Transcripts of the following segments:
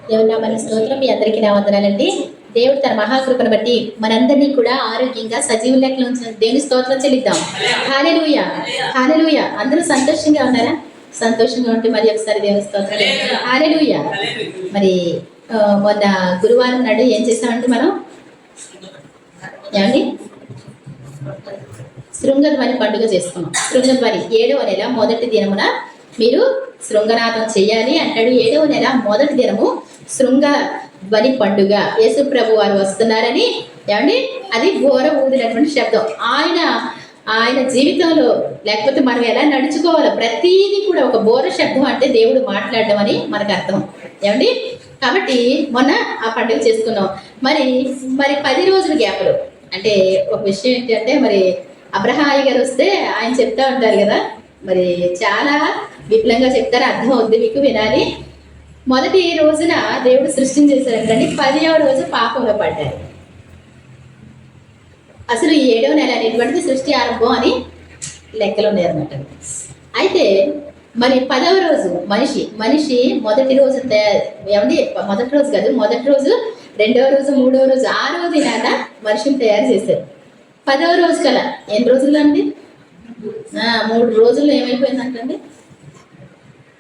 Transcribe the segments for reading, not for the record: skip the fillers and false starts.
దేవుని నామానికి స్తోత్రం. మీ అందరికీ నా వందనాలండి. దేవుడు తన మహాకృపను బట్టి మనందరినీ కూడా ఆరోగ్యంగా సజీవ లెక్కలు ఉంచిన దేవుని స్తోత్రం చెల్లిద్దాం. హల్లెలూయా, హల్లెలూయా. అందరూ సంతోషంగా ఉన్నారా? సంతోషంగా ఉంటే మరి ఒకసారి దేవుని స్తోత్రం. హల్లెలూయా. మరి మొన్న గురువారం నాడు ఏం చేసామంటే మనం ఏమండి శృంగధ్వని పండుగ చేసుకున్నాం. శృంగధ్వని 7వ నెల మొదటి దినమున మీరు శృంగనాథం చెయ్యాలి అంటాడు. 7వ నెల మొదటి దినము శృంగధ్వని పండుగ. యేసు ప్రభు వారు వస్తున్నారని ఏమండి అది ఘోర ఊదినటువంటి శబ్దం. ఆయన జీవితంలో లేకపోతే మనం ఎలా నడుచుకోవాలో ప్రతిదీ కూడా ఒక బోర శబ్దం అంటే దేవుడు మాట్లాడడం అని మనకు అర్థం ఏమండి. కాబట్టి మొన్న ఆ పండుగ చేసుకున్నాం. మరి 10 రోజుల గ్యాప్లో అంటే ఒక విషయం ఏంటంటే మరి అబ్రహాయి గారు వస్తే ఆయన చెప్తా ఉంటారు కదా, మరి చాలా విపులంగా చెప్తారు, అర్థం అవుద్ది మీకు, వినాలి. మొదటి రోజున దేవుడు సృష్టిని చేశారంటండి. 10వ రోజు పాపంలో పడ్డారు. అసలు ఈ 7వ నెల అనేటువంటిది సృష్టి ఆరంభం అని లెక్కలు ఉన్నాయన్నమాట. అయితే మరి 10వ రోజు మనిషి మొదటి రోజు ఏమండి, మొదటి రోజు కాదు, మొదటి రోజు, 2వ రోజు, 3వ రోజు, 6వ దినాన మనిషిని తయారు చేశారు. 10వ రోజు కల ఎన్ని రోజుల్లో అండి? 3 రోజుల్లో ఏమైపోయిందంటండి,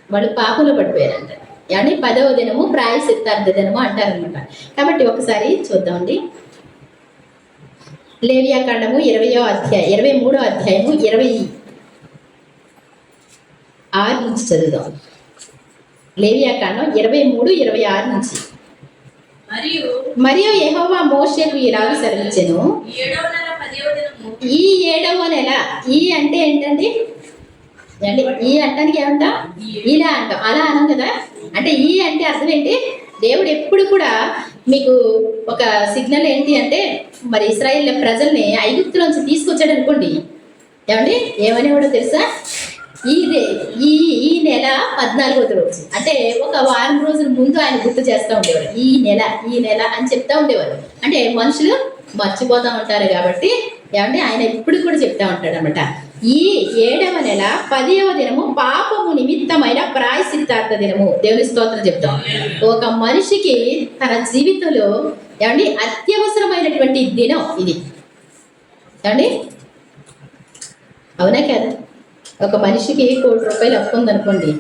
వాళ్ళు పాపంలో పడిపోయారంట. ఏమండి 10వ దినము ప్రాయశ్చిత్తార్థ దినము అంటారనమాట. కాబట్టి ఒకసారి చూద్దామండి. లేవియాకాండము 23వ అధ్యాయము 26 నుంచి చదువుదాం. లేవియాకాండం 23:26 నుంచి. మరియు యెహోవా మోషేకు ఇలాగ సెలవిచ్చెను, ఈ 7వ నెల, ఈ అంటే ఏంటండి, అంటే ఈ అంటానికి ఏమంటాం, ఇలా అంటాం, అలా అనం కదా. అంటే ఈ అంటే అర్థం ఏంటి, దేవుడు ఎప్పుడు కూడా మీకు ఒక సిగ్నల్ ఏంటి అంటే, మరి ఇశ్రాయేల్ ప్రజల్ని ఐగుప్తులోంచి తీసుకొచ్చాడు అనుకోండి, ఏమండి ఏమనేవాడో తెలుసా, ఈ నెల 14వ రోజు అంటే ఒక వారం రోజుల ముందు ఆయన గుర్తు చేస్తూ ఉండేవారు. ఈ నెల అని చెప్తా ఉండేవారు. అంటే మనుషులు మర్చిపోతూ ఉంటారు కాబట్టి ఏమంటే ఆయన ఎప్పుడు కూడా చెప్తా ఉంటాడు అనమాట. ఈ 7వ నెల 10వ దినము పాపము నిమిత్తమైన ప్రాయశ్చిత్తార్థ దినము. దేవుని స్తోత్రం చెప్తాం. ఒక మనిషికి తన జీవితంలో ఏమండి అత్యవసరమైనటువంటి దినం ఇది. ఏమండి అవునా కదా? ఒక మనిషికి ₹1,00,00,000 అప్పు ఉందనుకోండి,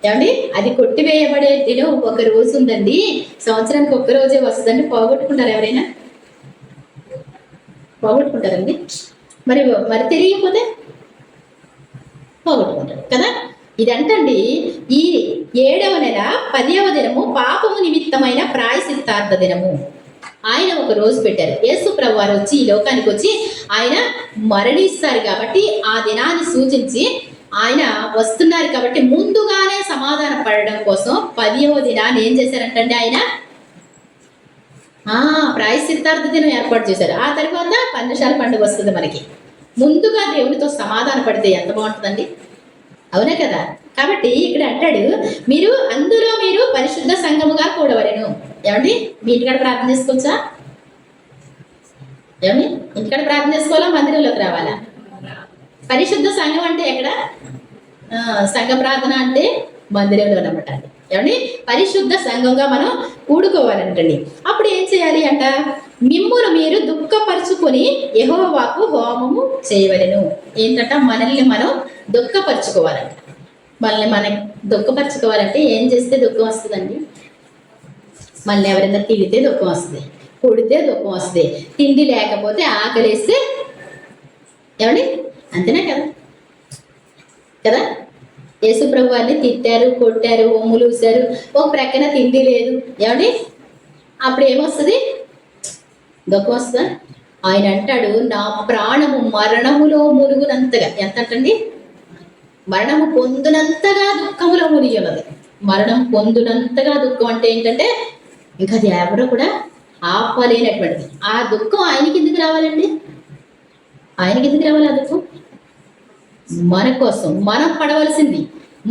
ఏమండి అది కొట్టివేయబడే దినం ఒక రోజు ఉందండి. సంవత్సరానికి ఒక్క రోజే వస్తుందండి. పోగొట్టుకుంటారు ఎవరైనా? పోగొట్టుకుంటారండి. మరి తెలియకపోతే పోగొట్టుకుంటారు కదా. ఇదంటండి ఈ 7వ నెల 10వ దినము పాపము నిమిత్తమైన ప్రాయశ్చిత్తార్థ దినము. ఆయన ఒక రోజు పెట్టారు. యేసు ప్రభు వారు వచ్చి ఈ లోకానికి వచ్చి ఆయన మరణిస్తారు కాబట్టి ఆ దినాన్ని సూచించి ఆయన వస్తున్నారు కాబట్టి ముందుగానే సమాధాన పడడం కోసం 10వ దినాన్ని ఏం చేశారంటండి, ఆయన ప్రాయశ్చిత్తార్థ దినం ఏర్పాటు చేశారు. ఆ తర్వాత పర్ణశాల పండుగ వస్తుంది మనకి. ముందుగా దేవునితో సమాధాన పడితే ఎంత బాగుంటుందండి, అవునా కదా. కాబట్టి ఇక్కడ అంటాడు, అందులో మీరు పరిశుద్ధ సంఘముగా కూడవలెను. ఏమండి మీ ఇంటికాడ ప్రార్థన చేసుకోవచ్చా? ఏమండి ఇంటికాడ ప్రార్థన చేసుకోవాలా, మందిరంలోకి రావాలా? పరిశుద్ధ సంఘం అంటే ఎక్కడ? సంఘ ప్రార్థన అంటే మందిరంలో అనమాట. ఏమండి పరిశుద్ధ సంఘంగా మనం కూడుకోవాలంటండి. అప్పుడు ఏం చేయాలి అంట, మిమ్మును మీరు దుఃఖపరుచుకొని యెహోవాకు హోమము చేయవలెను. ఏంటంట, మనల్ని మనం దుఃఖపరుచుకోవాలంట. మనం దుఃఖపరుచుకోవాలంటే ఏం చేస్తే దుఃఖం వస్తుందండి? మనల్ని ఎవరైనా తిడితే దుఃఖం వస్తుంది, కొడితే దుఃఖం వస్తుంది, తిండి లేకపోతే ఆకలేస్తే, ఏమండి అంతేనా కదా. యేసు ప్రభు వారిని తిట్టారు, కొట్టారు, ఒమ్ములు ఊసారు, ఒక ప్రక్కన తిండి లేదు, ఏమండి అప్పుడు ఏమొస్తుంది? దుఃఖం వస్తుందా? ఆయన అంటాడు, నా ప్రాణము మరణములో మునుగునంతగా, ఎంత అంటండి, మరణము పొందునంతగా దుఃఖములో మునిగి ఉన్నది. మరణం పొందునంతగా దుఃఖం అంటే ఏంటంటే ఇంకా అది ఎవరు కూడా ఆపలేనటువంటిది. ఆ దుఃఖం ఆయనకి ఎందుకు రావాలండి? ఆయనకి ఎందుకు రావాలి ఆ దుఃఖం? మన కోసం మనం పడవలసింది.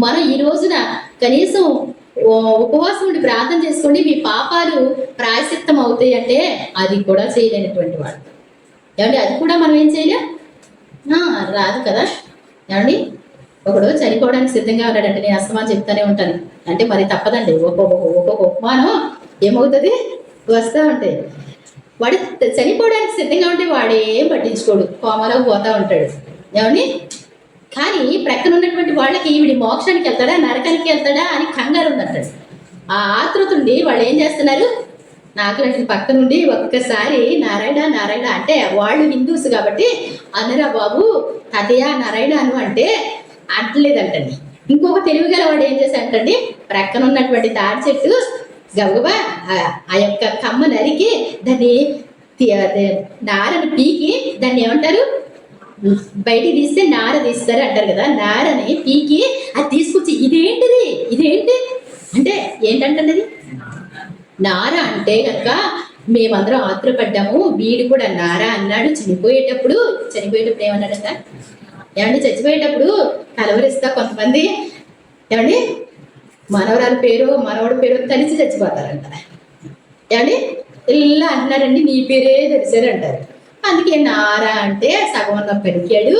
మనం ఈ రోజున కనీసం ఉపవాసం ఉండి ప్రార్థన చేసుకోండి, మీ పాపాలు ప్రాయశ్చిత్తం అవుతాయి అంటే అది కూడా చేయలేనటువంటి వాడు. ఏమండి అది కూడా మనం ఏం చేయలేం, రాదు కదా. ఏమండి ఒకడు చనిపోవడానికి సిద్ధంగా ఉన్నాడంటే నేను అస్తమానం చెప్తానే ఉంటాను, అంటే మరి తప్పదండి. ఒక్కొక్క ఉపమానం ఏమవుతుంది? వస్తూ ఉంటాయి. వాడు చనిపోవడానికి సిద్ధంగా ఉంటే వాడేం పట్టించుకోడు, కోమలోకి పోతా ఉంటాడు. ఏమండి? కానీ ప్రక్కన ఉన్నటువంటి వాళ్ళకి వీడి మోక్షానికి వెళ్తాడా నరకానికి వెళ్తాడా అని కంగారు ఉందంటాడు. ఆ ఆతృతుండి వాళ్ళు ఏం చేస్తున్నారు, నాకు లాంటి పక్క నుండి ఒక్కసారి నారాయణ నారాయణ అంటే, వాళ్ళు హిందూస్ కాబట్టి అనరా బాబు తాతయ్య నారాయణ అను అంటే అంటలేదంటండి. ఇంకొక తెలివిగల వాడు ఏం చేశాడంటండి, ప్రక్కన ఉన్నటువంటి తాడి చెట్టు గబగబా ఆ యొక్క కమ్మ నరికి దాన్ని నారని పీకి దాన్ని ఏమంటారు, బయటికి తీస్తే నార తీస్తారు అంటారు కదా, నారని పీకి అది తీసుకొచ్చి ఇదేంటిది ఇదేంటి అంటే ఏంటంటే నార అంటే కనుక మేమందరం ఆత్రపడ్డాము, వీడు కూడా నార అన్నాడు. చనిపోయేటప్పుడు ఏమన్నాడంట, ఏమంటే చచ్చిపోయేటప్పుడు కలవరిస్తా కొంతమంది ఏమండి మనవరాలి పేరు మనవడి పేరు కలిసి చచ్చిపోతారంట. ఏమండి ఇలా అంటున్నారండి, నీ పేరే తెలిసారు అంటారు. అందుకే నార అంటే సగం పెరికాడు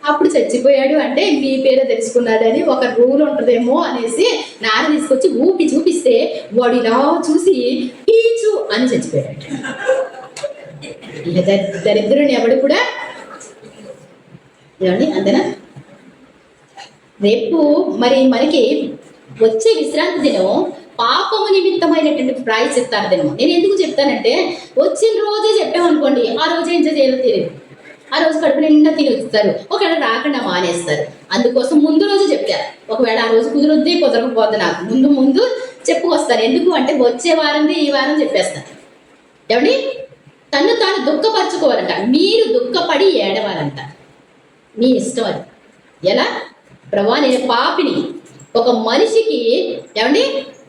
అప్పుడు చచ్చిపోయాడు అంటే మీ పేరు తెలుసుకున్నాడని ఒక రూల్ ఉంటుందేమో అనేసి నార తీసుకొచ్చి చూపిస్తే వాడు ఇలా చూసి పీచు అని చచ్చిపోయాడు. దరిద్రుని ఎవడు కూడా ఏమండి అంతేనా. రేపు మరి మనకి వచ్చే విశ్రాంతి దినం పాపము నిమిత్తమైనటువంటి ప్రాయశ్చిత్తాల దినం. నేను ఎందుకు చెప్తానంటే, వచ్చిన రోజే చెప్పామనుకోండి ఆ రోజు ఏం చేయాలో తెలియదు, ఆ రోజు కడుపు నిండా తిని వస్తారు, ఒకవేళ రాకుండా మానేస్తారు. అందుకోసం ముందు రోజు చెప్తారు. ఒకవేళ ఆ రోజు కుదురుద్ది కుదరకపోద్ది, నాకు ముందు చెప్పుకొస్తాను. ఎందుకు అంటే వచ్చే వారంది ఈ వారం చెప్పేస్తాను. ఏమండి తను తాను దుఃఖపరచుకోవాలంట, మీరు దుఃఖపడి ఏడవాలంట, మీ ఇష్టం అది. ఎలా ప్రభా నేను పాపిని, ఒక మనిషికి ఏమండి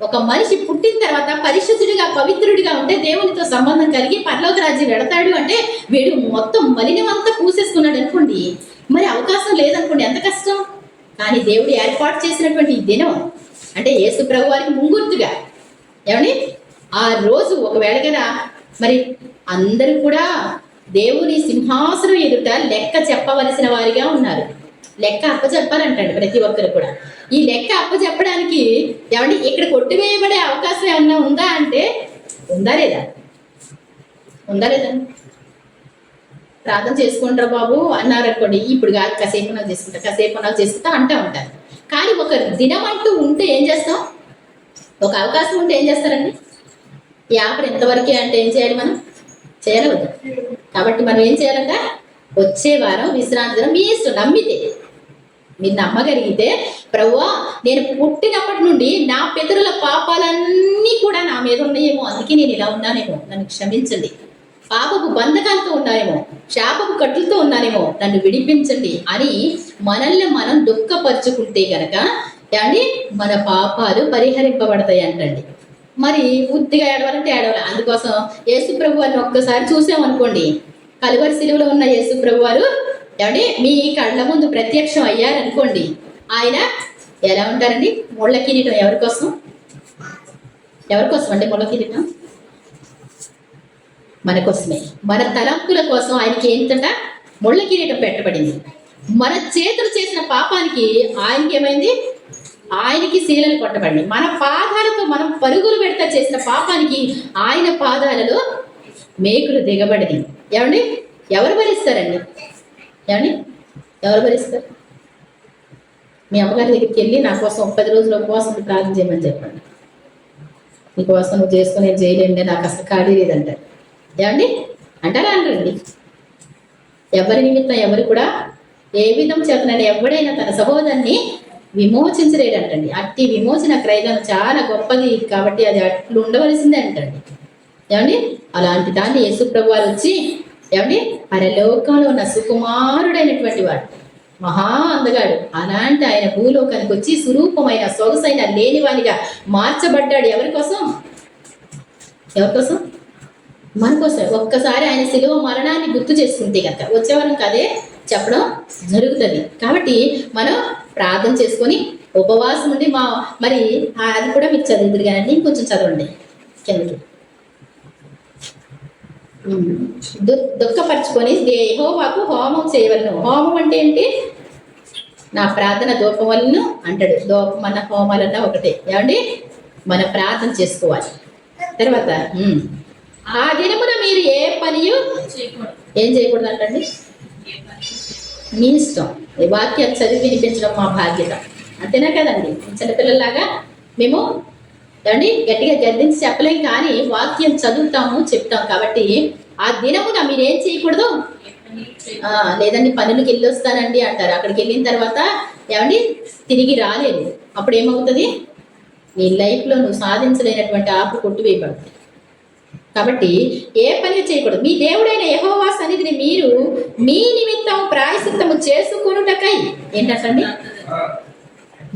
ఒక మనిషి పుట్టిన తర్వాత పరిశుద్ధుడిగా పవిత్రుడిగా ఉంటే దేవునితో సంబంధం కలిగి పరలోక రాజ్యం వెడతాడు అంటే, వీడు మొత్తం మలినమంతా పూసేసుకున్నాడు అనుకోండి, మరి అవకాశం లేదనుకోండి, ఎంత కష్టం. కానీ దేవుడు ఏర్పాటు చేసినటువంటి ఈ దినం అంటే యేసు ప్రభు వారికి ముంగుర్తుగా ఏమండి ఆ రోజు ఒకవేళ కదా మరి అందరూ కూడా దేవుని సింహాసనం ఎదుట లెక్క చెప్పవలసిన వారిగా ఉన్నారు. లెక్క అప్పచెప్పాలంటండి ప్రతి ఒక్కరు కూడా. ఈ లెక్క అప్పచెప్పడానికి ఏమండి ఇక్కడ కొట్టివేయబడే అవకాశం ఏమన్నా ఉందా అంటే ఉందా లేదా ప్రార్థన చేసుకుంటారా బాబు అన్నారు అనుకోండి, ఇప్పుడు కాదు కాసేపు నాకు చేసుకుంటా అంటూ ఉంటారు. కానీ ఒక దినం అంటూ ఉంటే ఏం చేస్తాం, ఒక అవకాశం ఉంటే ఏం చేస్తారండి, ఈ ఆఫర్ ఎంతవరకే అంటే ఏం చేయాలి, మనం చేయాలి వద్దు. కాబట్టి మనం ఏం చేయాలంట, వచ్చే వారం విశ్రాంతి దినం మీ ఇష్టం. నమ్మితే మీరు నమ్మగలిగితే, ప్రభువా నేను పుట్టినప్పటి నుండి నా పితరుల పాపాలన్నీ కూడా నా మీద ఉన్నాయేమో, అందుకే నేను ఇలా ఉన్నానేమో, నన్ను క్షమించండి. పాపపు బంధకాలతో ఉన్నానేమో, శాపపు కట్టులతో ఉన్నానేమో, నన్ను విడిపించండి అని మనల్ని మనం దుఃఖపరుచుకుంటే గనక కానీ మన పాపాలు పరిహరింపబడతాయి అంటండి. మరి పూర్తిగా ఏడవాలంటే ఏడవాలి. అందుకోసం యేసు ప్రభు వారిని ఒక్కసారి చూసామనుకోండి, కలువరి శిలువలో ఉన్న యేసు ప్రభు వారు ఏమంటే మీ కళ్ళ ముందు ప్రత్యక్షం అయ్యారనుకోండి, ఆయన ఎలా ఉంటారండి, ముళ్ళ కిరీటం ఎవరికోసం అండి, ముళ్ళ కిరీటం మన కోసమే, మన తలంపుల కోసం ఆయనకి ఏంటంట ముళ్ళ కిరీటం పెట్టబడింది. మన చేతులు చేసిన పాపానికి ఆయనకి ఏమైంది, ఆయనకి శీలలు కొట్టబడింది. మన పాదాలతో మనం పరుగులు పెడతా చేసిన పాపానికి ఆయన పాదాలలో మేకులు దిగబడింది. ఏమండి ఎవరు భరిస్తారండి, ఏమండి ఎవరు భరిస్తారు? మీ అమ్మగారి దగ్గరికి వెళ్ళి నా కోసం 10 రోజులు ఉపవాసం ప్రార్థన చేయమని చెప్పండి. నీకోసం నువ్వు చేసుకుని నేను చేయలేండి, నాకు అసలు ఖాళీ లేదంటారు. ఏమండి అంటారా అనరండి. ఎవరి నిమిత్తం ఎవరు కూడా ఏ విధం చేతనని ఎవడైనా తన సహోదరుని విమోచించలేడంటండి. అట్టి విమోచన క్రయం చాలా గొప్పది కాబట్టి అది అట్లు ఉండవలసిందే అంటండి. ఏమండి అలాంటి దాన్ని యేసు ప్రభు వారు వచ్చి ఏమండి పరలోకంలో ఉన్న సుకుమారుడైనటువంటి వాడు, మహా అందగాడు, అలాంటి ఆయన భూలోకానికి వచ్చి స్వరూపమైన సొగసైన లేనివానిగా మార్చబడ్డాడు. ఎవరి కోసం మన కోసం. ఒక్కసారి ఆయన శిలువ మరణాన్ని గుర్తు చేసుకుంటే కనుక వచ్చేవారం కదే చెప్పడం జరుగుతుంది. కాబట్టి మనం ప్రార్థన చేసుకొని ఉపవాసం ఉండి మరి అది కూడా మీకు చదువుతుంది కానీ కొంచెం చదవండి కిందకి. దుఃఖపరచుకొని యెహోవాకు హోమం చేయవలను. హోమం అంటే ఏంటి, నా ప్రార్థన ధూపవలను అంటాడు. మన హోమాలన్నా ఒకటే. ఏమండి మన ప్రార్థన చేసుకోవాలి. తర్వాత ఆ దినమున మీరు ఏ పనియు ఏం చేయకూడదు అంటండి. మీ ఇష్టం. ఈ వాక్యాలు చదివి వినిపించడం మా బాధ్యత, అంతేనా కదండి? చిన్నపిల్లలాగా మేము ఏమండి గట్టిగా గద్దించి చెప్పలేం, కానీ వాక్యం చదువుతాము, చెప్తాం. కాబట్టి ఆ దినమున మీరేం చేయకూడదు. లేదండి పనులకి వెళ్ళొస్తానండి అంటారు. అక్కడికి వెళ్ళిన తర్వాత ఏమండి తిరిగి రాలేదు. అప్పుడు ఏమవుతుంది? నీ లైఫ్లో నువ్వు సాధించలేనటువంటి ఆపు కొట్టివేయబడుతుంది. కాబట్టి ఏ పని చేయకూడదు. మీ దేవుడైన యెహోవా సన్నిధిని మీరు మీ నిమిత్తం ప్రాయశ్చిత్తము చేసుకొనుటకై ఏంటండి,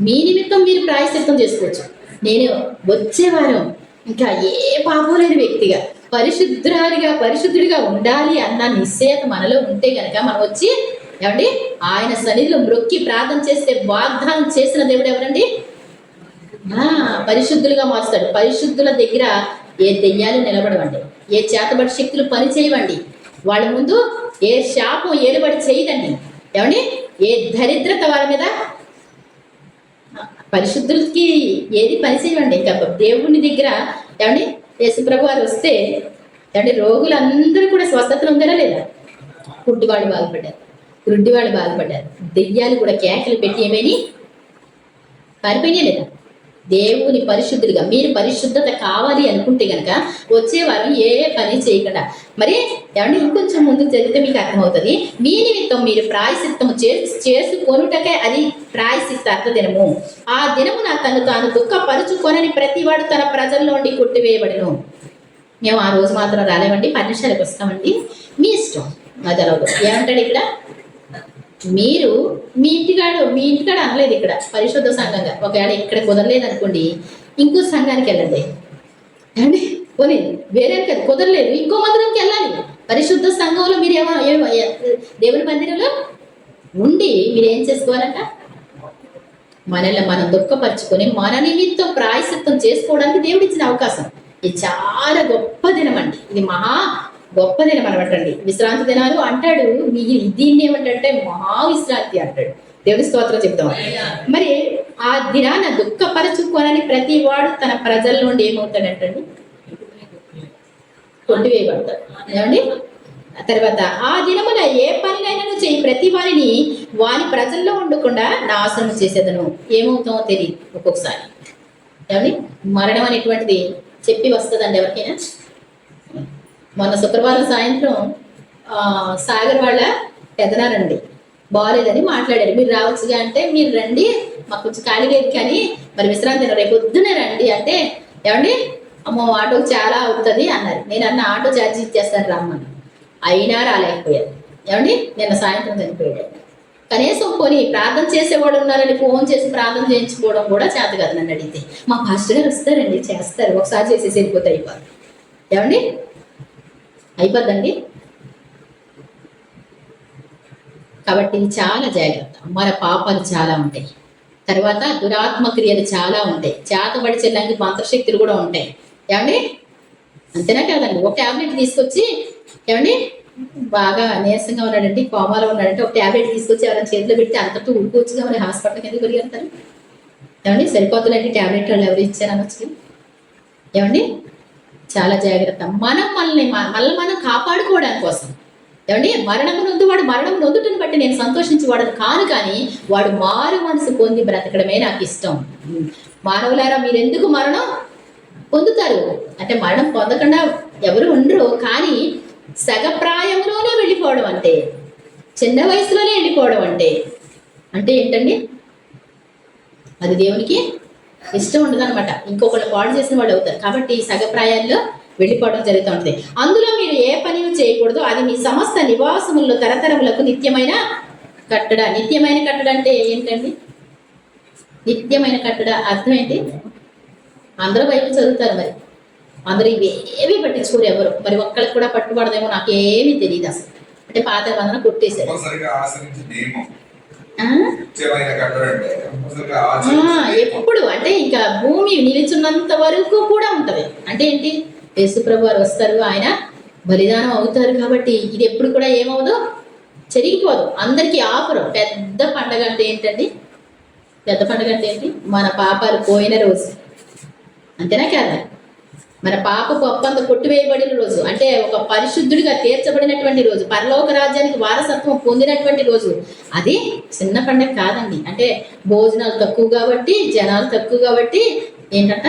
మీ నిమిత్తం మీరు ప్రాయశ్చిత్తం చేసుకోవచ్చు. నేను వచ్చే వారం ఇంకా ఏ పాపం లేని వ్యక్తిగా పరిశుద్ధుడిగా ఉండాలి అన్న నిశ్చయత మనలో ఉంటే గనక మనం వచ్చి ఏమండి ఆయన సన్నిధిలో మ్రొక్కి ప్రార్థన చేస్తే వాగ్దానం చేసిన దేవుడు ఎవరండి? పరిశుద్ధులుగా మారుస్తాడు. పరిశుద్ధుల దగ్గర ఏ దెయ్యాలు నిలబడవండి, ఏ చేతబడి శక్తులు పని చేయవండి, వాళ్ళ ముందు ఏ శాపం ఏలుబడి చేయదండి. ఏమండి ఏ దరిద్రత వాళ్ళ మీద, పరిశుద్ధులకి ఏది పని చేయవండి. ఇంకా దేవుని దగ్గర ఏమండి యేసుప్రభు వారు వస్తే ఏమండి రోగులందరూ కూడా స్వస్థతలు ఉందరా లేదా? పుట్టివాళ్ళు బాగుపడ్డారు, గుడ్డివాళ్ళు బాగుపడ్డారు, దెయ్యాలు కూడా కేకలు పెట్టి ఏమేని పారిపోయినా లేదా? దేవుని పరిశుద్ధుడిగా మీరు పరిశుద్ధత కావాలి అనుకుంటే గనక వచ్చేవారు ఏ పని చేయకుండా, మరి ఏమంటే ఇంకొంచెం ముందుకు జరిగితే మీకు అర్థమవుతుంది. మీ నిమిత్తం మీరు ప్రాయశ్చిత్తము చేసుకొనుటకే అది ప్రాయశ్చిత్తార్థ దినము. ఆ దినమున తను తాను దుఃఖపరుచుకొనని ప్రతివాడు తన ప్రజల్లోండి కొట్టివేయబడను. మేము ఆ రోజు మాత్రం రాలేమండి, 10 నిమిషాలకు వస్తామండి, మీ ఇష్టం. అది అలవదు. ఏమంటాడు ఇక్కడ? మీరు మీ ఇంటికాడ అనలేదు ఇక్కడ పరిశుద్ధ సంఘంగా. ఒకవేళ ఇక్కడ కుదరలేదు అనుకోండి, ఇంకో సంఘానికి వెళ్ళండి. అండి పోనీ వేరే కుదరలేదు, ఇంకో మందిరంకి వెళ్ళాలి. పరిశుద్ధ సంఘంలో మీరు దేవుని మందిరంలో ఉండి మీరు ఏం చేసుకోవాలంట? మనల్ని మనం దుఃఖపరుచుకొని మన నిమిత్తం ప్రాయశ్చిత్తం చేసుకోవడానికి దేవుడు ఇచ్చిన అవకాశం. ఇది చాలా గొప్ప దినం అండి. ఇది మహా గొప్ప దినం అనమాటండి. విశ్రాంతి దినాలు అంటాడు, దీన్ని ఏమంటే మహావిశ్రాంతి అంటాడు. దేవుని స్తోత్రం చెప్తాం. మరి ఆ దినాన దుఃఖపరచుకోనని ప్రతి వాడు తన ప్రజల నుండి ఏమవుతాడంటండి? కొట్టివేయబడతాడు. ఏమండి తర్వాత ఆ దినమున ఏ పనినైనా చేయి ప్రతి వారిని వాని ప్రజల్లో ఉండకుండా నాశనం చేసేదను. ఏమవుతామో తెలియదు ఒక్కొక్కసారి. ఏమండి మరణం అనేటువంటిది చెప్పి వస్తుందండి ఎవరికైనా. మొన్న శుక్రవారం సాయంత్రం సాగర్ వాళ్ళ పెదనారండి బాగాలేదని మాట్లాడారు. మీరు రావచ్చుగా అంటే, మీరు రండి మాకు కొంచెం ఖాళీ లేదు కానీ మరి విశ్రాంతి రేపు పొద్దునే రండి అంటే, ఏమండి అమ్మో ఆటోకి చాలా అవుతుంది అన్నారు. నేను అన్న ఆటో ఛార్జీ ఇచ్చేస్తాను రమ్మని, అయినా రాలేకపోయారు. ఏమండి నిన్న సాయంత్రం చనిపోయాడు. కనీసం పోనీ ప్రార్థన చేసేవాడు ఉన్నారని ఫోన్ చేసి ప్రార్థన చేయించుకోవడం కూడా చేత కాదు. నన్ను అడిగితే మా పాస్టర్ గారు వస్తారండి, చేస్తారు, ఒకసారి చేసేసి వెళ్ళిపోతే అయిపోదు. ఏమండి అయిపోద్దండి. కాబట్టి చాలా జాగ్రత్త. మన పాపాలు చాలా ఉంటాయి, తర్వాత దురాత్మ క్రియలు చాలా ఉంటాయి, చేతబడి చెల్లంకి మంత్రశక్తులు కూడా ఉంటాయి. ఏమండి అంతేనా కాదండి? ఒక ట్యాబ్లెట్ తీసుకొచ్చి ఏమండి బాగా నీరసంగా ఉన్నాడండి, కోమాలో ఉన్నాడంటే ఒక ట్యాబ్లెట్ తీసుకొచ్చి ఎవరైనా చేతిలో పెట్టి అంతటూ ఉడుకోవచ్చుగా, మరి హాస్పిటల్కి ఎందుకు పరిగెడతారు? ఏమండి సరిపోతుందండి ట్యాబ్లెట్ వాళ్ళు ఎవరు ఇచ్చారనొచ్చు. ఏమండి చాలా జాగ్రత్త. మనల్ని మనం కాపాడుకోవడానికి కోసం. ఏమండి మరణము నొందు వాడు మరణం నొందుటను బట్టి నేను సంతోషించేవాడని కాను, కానీ వాడు మారు మనసు పొంది బ్రతకడమే నాకు ఇష్టం. మానవులారా మీరు ఎందుకు మరణం పొందుతారు అంటే, మరణం పొందకుండా ఎవరు ఉండరు, కానీ సగప్రాయంలోనే వెళ్ళిపోవడం అంటే, చిన్న వయసులోనే వెళ్ళిపోవడం అంటే ఏంటండి? అది దేవునికి ఇష్టం ఉండదు అనమాట. ఇంకొకళ్ళు పాడు చేసిన వాళ్ళు అవుతారు. కాబట్టి సగప్రాయాల్లో వెళ్ళిపోవడం జరుగుతూ ఉంటుంది. అందులో మీరు ఏ పని చేయకూడదు, అది మీ సమస్త నివాసముల్లో తరతరములకు నిత్యమైన కట్టడ. నిత్యమైన కట్టడ అంటే ఏంటండి? నిత్యమైన కట్టడ అర్థం ఏంటి? అందరూ బైబిల్ చదువుతారు, మరి అందరూ ఇవేవి పట్టించుకోరు ఎవరు. మరి ఒక్కరికి కూడా పట్టుబడదేమో నాకేమీ తెలియదు అసలు. అంటే పాత బంధన కొట్టేశారు. ఎప్పుడు అంటే ఇంకా భూమి నిలిచున్నంత వరకు కూడా ఉంటది. అంటే ఏంటి? యేసుప్రభు వారు వస్తారు, ఆయన బలిదానం అవుతారు. కాబట్టి ఇది ఎప్పుడు కూడా ఏమవుదు, చెరిగిపోదు. అందరికీ ఆఫరు. పెద్ద పండగ అంటే ఏంటండి? పెద్ద పండగ అంటే ఏంటి? మన పాపాలు పోయిన రోజు, అంతేనా కాదా? మన పాపపు అప్పంత కొట్టివేయబడిన రోజు, అంటే ఒక పరిశుద్ధుడిగా తీర్చబడినటువంటి రోజు, పరలోక రాజ్యానికి వారసత్వం పొందినటువంటి రోజు. అది చిన్న పండుగ కాదండి. అంటే భోజనాలు తక్కువ కాబట్టి, జనాలు తక్కువ కాబట్టి ఏంటంట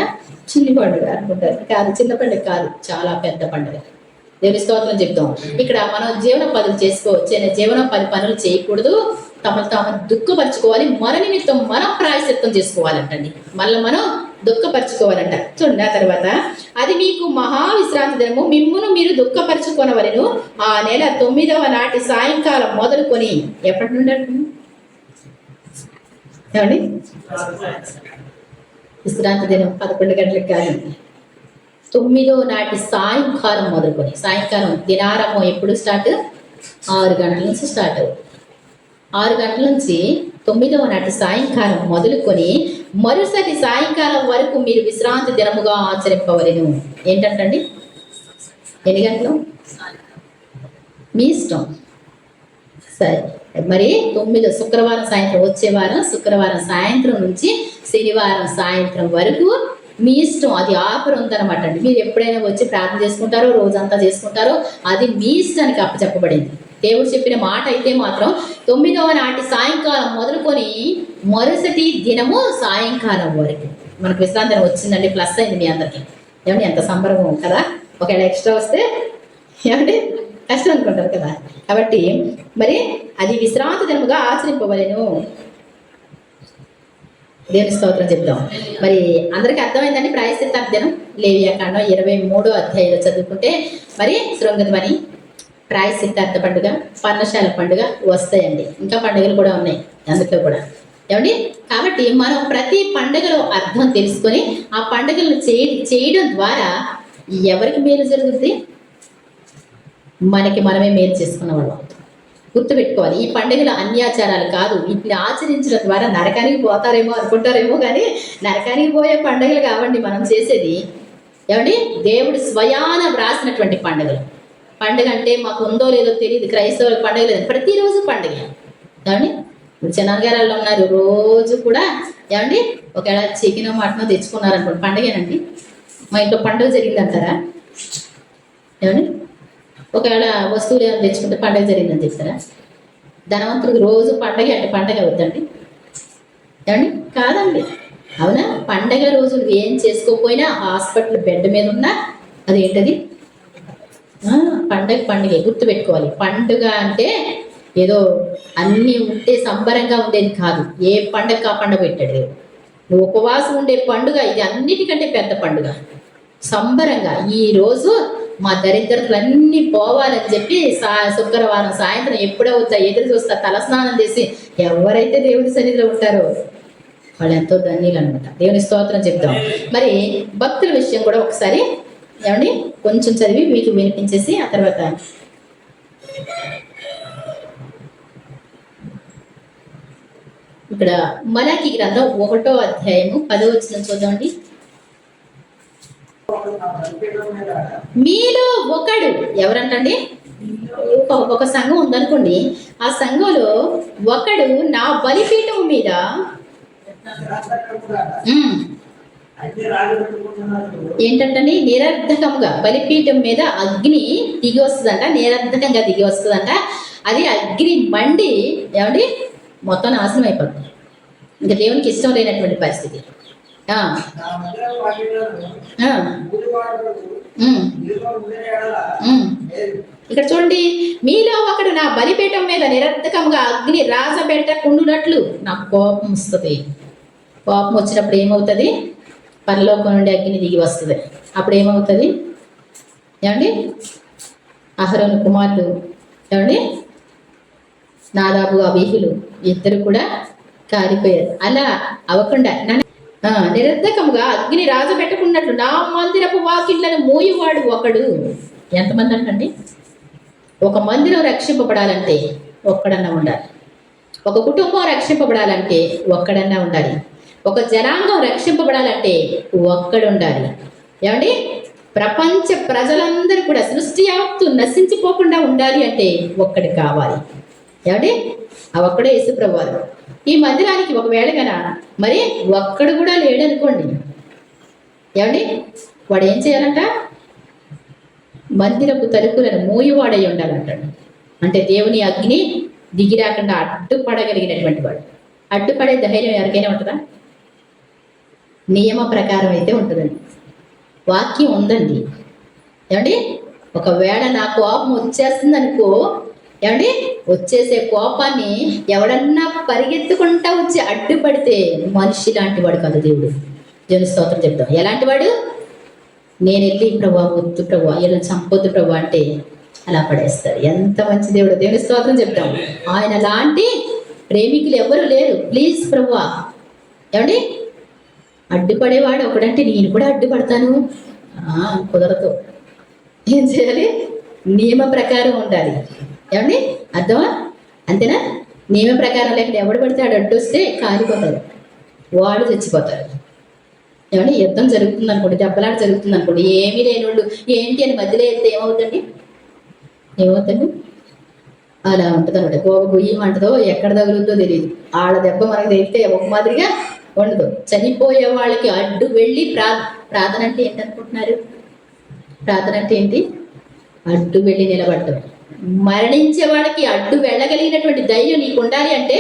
చిన్న పండుగ అనుకుంటారు. కాదు, చిన్న పండుగ కాదు, చాలా పెద్ద పండుగ. దేవుని స్తోత్రం చెప్తాం. ఇక్కడ మనం జీవనోపాధులు చేసుకోవచ్చు, జీవనోపాధి పనులు చేయకూడదు, తమను తాము దుఃఖపరచుకోవాలి, మన నిమిత్తం మనం ప్రాయశ్చిత్తం చేసుకోవాలంటండి. మళ్ళీ మనం దుఃఖపరచుకోవాలంట. చూడండి ఆ తర్వాత, అది మీకు మహావిశ్రాంతి దినము, మిమ్మును మీరు దుఃఖపరచుకొనవలెను. ఆ నెల 9వ నాటి సాయంకాలం మొదలుకొని, ఎప్పటి నుండి ఏమండి? విశ్రాంతి దినం 11 గంటలకు కాదు, 9వ నాటి సాయంకాలం మొదలుకొని. సాయంకాలం దినారంభం ఎప్పుడు స్టార్ట్? 6 గంటల నుంచి స్టార్ట్ అవుతుంది. 6 గంటల నుంచి 9వ నాటి సాయంకాలం మొదలుకొని మరుసటి సాయంకాలం వరకు మీరు విశ్రాంతి దినముగా ఆచరింపవలెను. ఏంటంటండి? ఎన్ని గంటలు? మీ ఇష్టం. సరే, మరి 9 శుక్రవారం సాయంత్రం, వచ్చే వారం శుక్రవారం సాయంత్రం నుంచి శనివారం సాయంత్రం వరకు మీ ఇష్టం. అది ఆఫర్ ఉందన్నమాట అండి. మీరు ఎప్పుడైనా వచ్చి ప్రార్థన చేసుకుంటారో, రోజంతా చేసుకుంటారో, అది మీ ఇష్టానికి అప్పచెప్పబడింది. దేవుడు చెప్పిన మాట అయితే మాత్రం 9వ నాటి సాయంకాలం మొదలుకొని మరుసటి దినము సాయంకాలం వరకు మనకు విశ్రాంతి వచ్చిందండి. ప్లస్ అయింది మీ అందరికి. ఏమండి? ఎంత సంబరం కదా. ఒకవేళ ఎక్స్ట్రా వస్తే ఏమంటే కష్టం అనుకుంటారు కదా. కాబట్టి మరి అది విశ్రాంతి దినముగా ఆచరింపవలెను. దేవుని స్తోత్రం చెప్తాం. మరి అందరికి అర్థమైందండి ప్రాయశ్చిత్తార్థ దినం. లేవియాకాండం 23వ అధ్యాయంలో చదువుకుంటే మరి శృంగధ్వని, ప్రాయశ్చిత్తార్థ పండుగ, పర్ణశాల పండుగ వస్తాయండి. ఇంకా పండుగలు కూడా ఉన్నాయి అందులో కూడా. ఏమండి? కాబట్టి మనం ప్రతి పండుగలో అర్థం తెలుసుకొని ఆ పండుగలను చేయడం ద్వారా ఎవరికి మేలు జరుగుతుంది? మనకి మనమే మేలు చేసుకున్న వాళ్ళం. గుర్తుపెట్టుకోవాలి, ఈ పండుగలు అన్యాచారాలు కాదు. వీటిని ఆచరించడం ద్వారా నరకానికి పోతారేమో అనుకుంటారేమో, కానీ నరకానికి పోయే పండుగలు కావండి మనం చేసేది. ఏమండి? దేవుడు స్వయాన వ్రాసినటువంటి పండుగలు. పండుగ అంటే మాకు ఉందో లేదో తెలియదు, క్రైస్తవుల పండుగ లేదు, ప్రతిరోజు పండుగ. ఏమండి? ఇప్పుడు చెన్నగారాల్లో ఉన్నారు, రోజు కూడా ఏమండి ఒకవేళ చికెన్ మటన్ తెచ్చుకున్నారనుకోండి, పండుగేనండి. మా ఇంట్లో పండుగ జరిగిందంటారా? ఏమండి? ఒకవేళ వస్తువులు ఏమైనా తెచ్చుకుంటే పండుగ జరిగిందని చెప్తారా? ధనవంతుడికి రోజు పండగ అంటే పండగ అవుద్దండి? ఏమండి? కాదండి. అవునా? పండగ రోజులు ఏం చేసుకోకపోయినా, హాస్పిటల్ బెడ్ మీద ఉన్నా అదేంటది పండగే. గుర్తుపెట్టుకోవాలి, పండుగ అంటే ఏదో అన్నీ ఉంటే సంబరంగా ఉండేది కాదు. ఏ పండగ ఆ పండుగ పెట్టాడు. నువ్వు ఉపవాసం ఉండే పండుగ ఇది అన్నిటికంటే పెద్ద పండుగ. సంబరంగా ఈరోజు మా దరిద్రతలన్నీ పోవాలని చెప్పి శుక్రవారం సాయంత్రం ఎప్పుడవుతా ఎదురు చూస్తా, తలస్నానం చేసి ఎవరైతే దేవుడి సన్నిధిలో ఉంటారో వాళ్ళు ఎంతో ధన్యులు అనమాట. దేవుని స్తోత్రం చెప్తాం. మరి భక్తుల విషయం కూడా ఒకసారి ఏమండి కొంచెం చదివి మీకు వినిపించేసి ఆ తర్వాత ఇక్కడ మలాకి గ్రంథం 1వ అధ్యాయము 10వ వచనం చూద్దామండి. మీలో ఒకడు ఎవరంటండి? ఒక సంఘం ఉందనుకోండి, ఆ సంఘంలో ఒకడు నా బలిపీఠం మీద ఏంటంటండి నిరర్ధకంగా, బలిపీఠం మీద అగ్ని దిగి వస్తుందంట, నిరర్ధకంగా దిగి వస్తుందంట. అది అగ్ని మండి ఏమండి మొత్తం నాశనం అయిపోతుంది. ఇంకా దేవునికి ఇష్టం లేనటువంటి పరిస్థితి. ఇక్కడ చూడండి, మీలో ఒకడు నా బలిపీఠం మీద నిరర్ధకంగా అగ్ని రాజబెట్టకుండునట్లు నాకు కోపం వస్తుంది. కోపం వచ్చినప్పుడు ఏమవుతుంది? పరలోకం నుండి అగ్ని దిగి వస్తుంది. అప్పుడు ఏమవుతుంది? ఏమండి? అహరోను కుమారుడు ఏమండి నాదాబు, అబీహులు ఇద్దరు కూడా కారిపోయారు. అలా అవ్వకుండా నిరర్ధకముగా అగ్ని రాజబెట్టకున్నట్లు నా మందిరపు వాకిళ్లను మోయువాడు ఒకడు. ఎంతమంది అంటండి? ఒక మందిరం రక్షింపబడాలంటే ఒక్కడన్నా ఉండాలి. ఒక కుటుంబం రక్షింపబడాలంటే ఒక్కడన్నా ఉండాలి. ఒక జనాంగం రక్షింపబడాలంటే ఒక్కడు ఉండాలి. ఏమండి? ప్రపంచ ప్రజలందరూ కూడా సృష్టి యావత్తు నశించిపోకుండా ఉండాలి అంటే ఒక్కడి కావాలి. ఏమండి? ఆ ఒక్కడే యేసుప్రభువారు. ఈ మందిరానికి ఒకవేళ గన మరి ఒక్కడు కూడా లేడనుకోండి, ఏమండి వాడు ఏం చేయాలంట? మందిరపు తలుపులను మోయువాడై ఉండాలంటాడు. అంటే దేవుని అగ్ని దిగి రాకుండా అడ్డుపడగలిగినటువంటి వాడు. అడ్డుపడే ధైర్యం ఎవరికైనా ఉంటుందా? నియమ ప్రకారం అయితే ఉంటుందండి. వాక్యం ఉందండి. ఏమండి, ఒకవేళ నా కోపం వచ్చేస్తుంది అనుకో, ఏమండి, వచ్చేసే కోపాన్ని ఎవడన్నా పరిగెత్తుకుంటా వచ్చి అడ్డుపడితే మనిషి లాంటి వాడు కాదు దేవుడు. దేవుని స్తోత్రం చెప్తాం. ఎలాంటి వాడు? నేను వెళ్ళి ప్రభా వద్దు ప్రభా, ఇలా చంపొద్దు ప్రభా అంటే అలా పడేస్తాడు. ఎంత మంచి దేవుడు. దేవుని స్తోత్రం చెప్తాం. ఆయన లాంటి ప్రేమికులు ఎవరు లేరు. ప్లీజ్ ప్రభా. ఏమండి, అడ్డుపడేవాడు ఒకడంటే నేను కూడా అడ్డుపడతాను. కుదరదు. ఏం చేయాలి? నియమ ప్రకారం ఉండాలి. ఏమండి, అర్థమా? అంతేనా? నియమ ప్రకారం లేకుండా ఎవడు పడితే ఆడు అడ్డు వస్తే కాలిపోతాడు, వాడు చచ్చిపోతాడు. ఏమండి, యుద్ధం జరుగుతుంది అనుకోండి, దెబ్బలాట జరుగుతుంది అనుకోండి, ఏమీ లేనోళ్ళు ఏంటి అని మధ్యలో వెళ్తే ఏమవుతుంది? అలా ఉంటుంది అనమాట. గొయ్యి అంటదో ఎక్కడ తగులుతుందో తెలియదు. ఆళ్ళ దెబ్బ మనకు తెలిస్తే ఒక మాదిరిగా ఉండదు. చనిపోయే వాళ్ళకి అడ్డు వెళ్ళి ప్రార్థన అంటే ఏంటి అనుకుంటున్నారు? ప్రార్థన అంటే ఏంటి? అడ్డు వెళ్ళి నిలబడటం. మరణించే వాళ్ళకి అడ్డు వెళ్ళగలిగినటువంటి ధైర్యం నీకు ఉండాలి అంటే,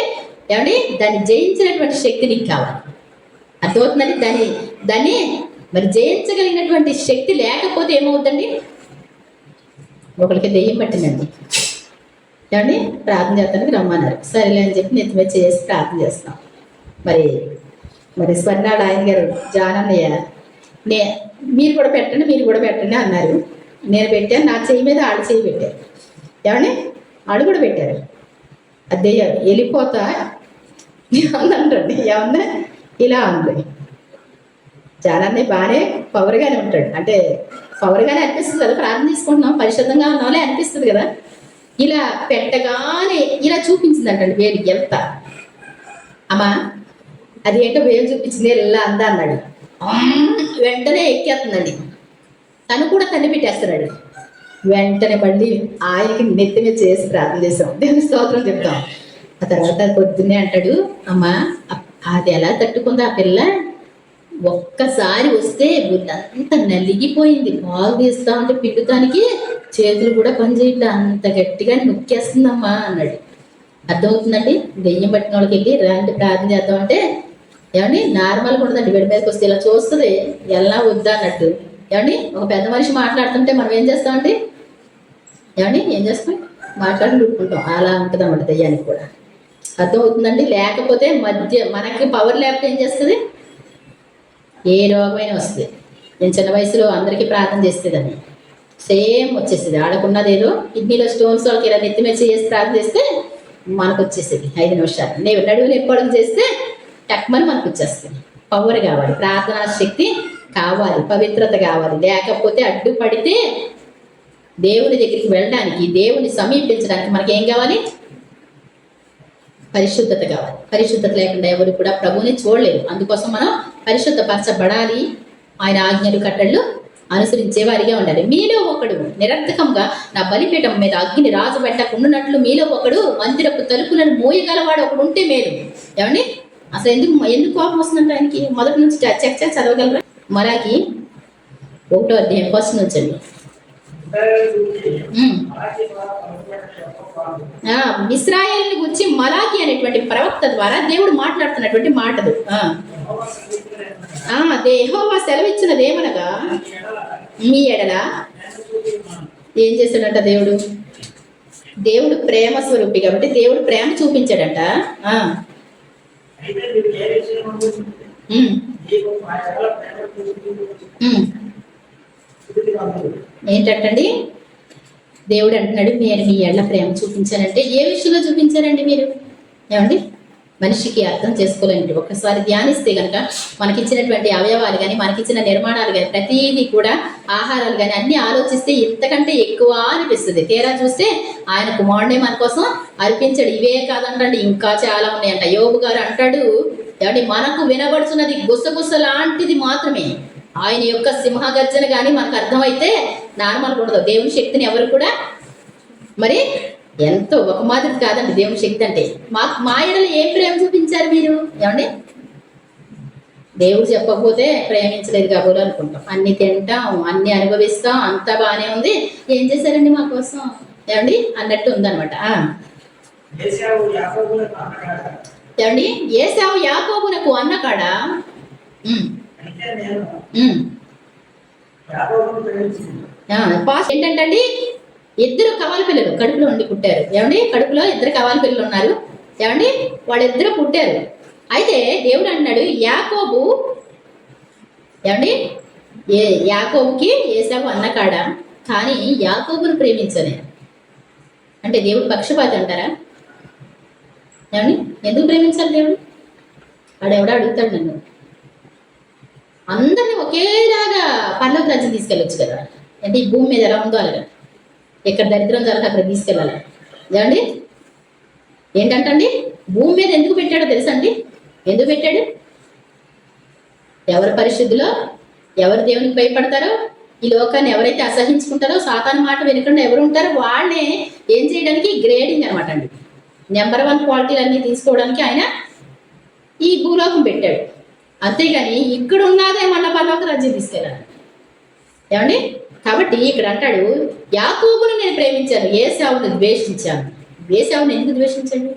ఏమండి, దాన్ని జయించినటువంటి శక్తి నీకు కావాలి. అర్థమవుతుందండి? దాన్ని మరి జయించగలిగినటువంటి శక్తి లేకపోతే ఏమవుతుందండి? ఒకరికి దెయ్యం పట్టిందండి, ఏమండి, ప్రార్థన చేస్తానికి రమ్మన్నారు. సరేలే అని చెప్పి నెత్తి మీద చేసి ప్రార్థన చేస్తాం. మరి స్వర్ణాడు ఆయన గారు, జానన్నయ్య, మీరు కూడా పెట్టండి అన్నారు. నేను పెట్టాను. నా చెయ్యి మీద ఆడ చెయ్యి పెట్టారు. ఏమండి, ఆడు కూడా పెట్టారు. అదే వెళ్ళిపోతా ఉందంటండి. ఏమన్నా ఇలా ఉంది. జానన్నయ్య బాగానే పవర్గానే ఉంటాడు. అంటే పవర్గానే అనిపిస్తుంది కదా, ప్రార్థన తీసుకుంటున్నాం, పరిశుద్ధంగా ఉన్నాలే అనిపిస్తుంది కదా. ఇలా పెట్టగానే ఇలా చూపించిందంటండి వేలు. వెళ్తా అమ్మా, అది ఏంటో వేలు చూపించింది, ఇలా అందా అన్నాడు. వెంటనే ఎక్కేస్తుందండి. తను కూడా తన్ని పెట్టేస్తున్నాడు. వెంటనే మళ్ళీ ఆయనకి నెత్తి మీద చేసి ప్రార్థన చేసాం. దేవుని స్తోత్రం చెప్తాం. ఆ తర్వాత పొద్దున్నే అంటాడు, అమ్మా అది ఎలా తట్టుకుంది ఆ పిల్ల, ఒక్కసారి వస్తే బుద్ధంతా నలిగిపోయింది, పాలు తీస్తా ఉంటే పిండుతానికి చేతులు కూడా పనిచేయట్లా, అంత గట్టిగా నొక్కేస్తుందమ్మా అన్నాడు. అర్థమవుతుందండి? దెయ్యం పట్టిన వాళ్ళకి వెళ్ళి రాంటి ప్రార్థన చేద్దామంటే, ఏమండి, నార్మల్గా ఉండదండి. వీడి మీదకి వస్తే ఇలా చూస్తుంది, ఎలా వద్దా అన్నట్టు. ఏమండి, ఒక పెద్ద మనిషి మాట్లాడుతుంటే మనం ఏం చేస్తామండి? ఏమండి, ఏం చేస్తాం? మాట్లాడి లుక్కుంటాం. అలా ఉంటుంది అన్నమాట దెయ్యానికి కూడా. అర్థమవుతుందండి? లేకపోతే మనకి పవర్ లేకపోతే ఏం చేస్తుంది? ఏ రోగమైనా వస్తుంది. నేను చిన్న వయసులో అందరికీ ప్రార్థన చేసేదాన్ని, సేమ్ వచ్చేసేది. ఆడకున్నది ఏదో కిడ్నీలో స్టోన్స్ వాళ్ళకి ఇలా నెత్తి మీద చేసి ప్రార్థన చేస్తే మనకు వచ్చేసేది 5 నిమిషాలు. నేను నడువులు ఎప్పుడు చేస్తే టక్మని మనకు వచ్చేస్తుంది. పవర్ కావాలి, ప్రార్థనా శక్తి కావాలి, పవిత్రత కావాలి. లేకపోతే అడ్డుపడితే దేవుని దగ్గరికి వెళ్ళడానికి, దేవుని సమీపించడానికి మనకి ఏం కావాలి? పరిశుద్ధత కావాలి. పరిశుద్ధత లేకుండా ఎవరు కూడా ప్రభువుని చూడలేరు. అందుకోసం మనం పరిశుద్ధపరచబడాలి. ఆయన ఆజ్ఞలు కట్టళ్ళు అనుసరించే వారిగా ఉండాలి. మీలో ఒకడు నిరర్థకంగా నా బలిపీఠం మీద అగ్ని రాజు పెట్టకుండానట్లు మీలో ఒకడు మందిరపు తలుపులను మోయగలవాడు ఒకడు ఉంటే మేలు. ఏమండి, అసలు ఎందుకు కోపం వస్తుందంటే ఆయనకి? మొదటి నుంచి చెక్ చదవగలరా? మలాకి 1వ అధ్యాయం 1 నుంచి అండి. ఇశ్రాయేలుని గురించి మలాకి అనేటువంటి ప్రవక్త ద్వారా దేవుడు మాట్లాడుతున్నటువంటి మాటలు. యెహోవా సెలవిచ్చినది ఏమనగా, మీ ఎడల ఏం చేశాడంట దేవుడు ప్రేమ స్వరూపి కాబట్టి దేవుడు ప్రేమ చూపించాడంట. ఏంటండి? దేవుడు అంటున్నాడు, నేను మీ ఎడల ప్రేమ చూపించానంటే ఏ విషయంలో చూపించారండి మీరు? ఏమండి, మనిషికి అర్థం చేసుకోలేండి. ఒక్కసారి ధ్యానిస్తే కనుక మనకిచ్చినటువంటి అవయవాలు కానీ, మనకిచ్చిన నిర్మాణాలు కానీ, ప్రతిదీ కూడా ఆహారాలు కానీ అన్ని ఆలోచిస్తే ఇంతకంటే ఎక్కువ అనిపిస్తుంది. తీరా చూస్తే ఆయన కుమారుడే మన కోసం అర్పించాడు. ఇవే కాదంటండి, ఇంకా చాలా ఉన్నాయంట. యోబు గారు అంటాడు, ఏమండి, మనకు వినబడుతున్నది గుసగుస లాంటిది మాత్రమే. ఆయన యొక్క సింహగర్జన కానీ మనకు అర్థమైతే నార్మల్గా ఉండదు. దేవుని శక్తిని ఎవరు కూడా మరి ఎంతో ఒక మాదిరి కాదండి దేవుని శక్తి అంటే. మా ఎడల ఏం ప్రేమ చూపించారు మీరు? ఏమండి, దేవుడు చెప్పకపోతే ప్రేమించలేదు కాబోలు అనుకుంటాం. అన్ని తింటాం, అన్ని అనుభవిస్తాం, అంతా బాగానే ఉంది, ఏం చేశారండి మా కోసం ఏమండి అన్నట్టు ఉందన్నమాట. ఏమండి ఏశావు యాకోబునకు అన్నకాడ పాస్ ఏంటంటండి, ఇద్దరు కవాలి పిల్లలు కడుపులో ఉండి పుట్టారు. ఏమండి కడుపులో ఇద్దరు కవాలి పిల్లలు ఉన్నారు. ఏమండి వాళ్ళిద్దరు పుట్టారు. అయితే దేవుడు అన్నాడు యాకోబు, ఏమండి యాకోబుకి ఏశావు అన్నకాడ, కానీ యాకోబును ప్రేమించలే. అంటే దేవుడు పక్షపాతి అంటారా? ఏమండి ఎందుకు ప్రేమించాలి దేవుడు? వాడెవడో అడుగుతాడు నన్ను. అందరినీ ఒకేలాగా పర్లోక రాజ్యం తీసుకెళ్ళొచ్చు కదా. అంటే ఈ భూమి మీద ఎలా ఉందో అలాగా, ఎక్కడ దరిద్రం జరగక అక్కడ తీసుకెళ్ళాలి. ఏమండి ఏంటంటండి భూమి మీద ఎందుకు పెట్టాడో తెలుసా అండి? ఎందుకు పెట్టాడు? ఎవరు పరిశుద్ధిలో, ఎవరు దేవునికి భయపడతారో, ఈ లోకాన్ని ఎవరైతే అసహించుకుంటారో, సాతాను మాట వినకుండా ఎవరు ఉంటారో వాళ్ళనే ఏం చేయడానికి గ్రేడింగ్ అనమాట అండి. నెంబర్ 1 క్వాలిటీలు అన్నీ తీసుకోవడానికి ఆయన ఈ భూలోకం పెట్టాడు. అంతేగాని ఇక్కడ ఉన్నదే మళ్ళా పరలోక రాజ్యం తీసుకెళ్ళాలి. ఏమండి కాబట్టి ఇక్కడ అంటాడు యాకోబును నేను ప్రేమించాను, ఏశావును ద్వేషించాను. ఏశావును ఎందుకు ద్వేషించండి?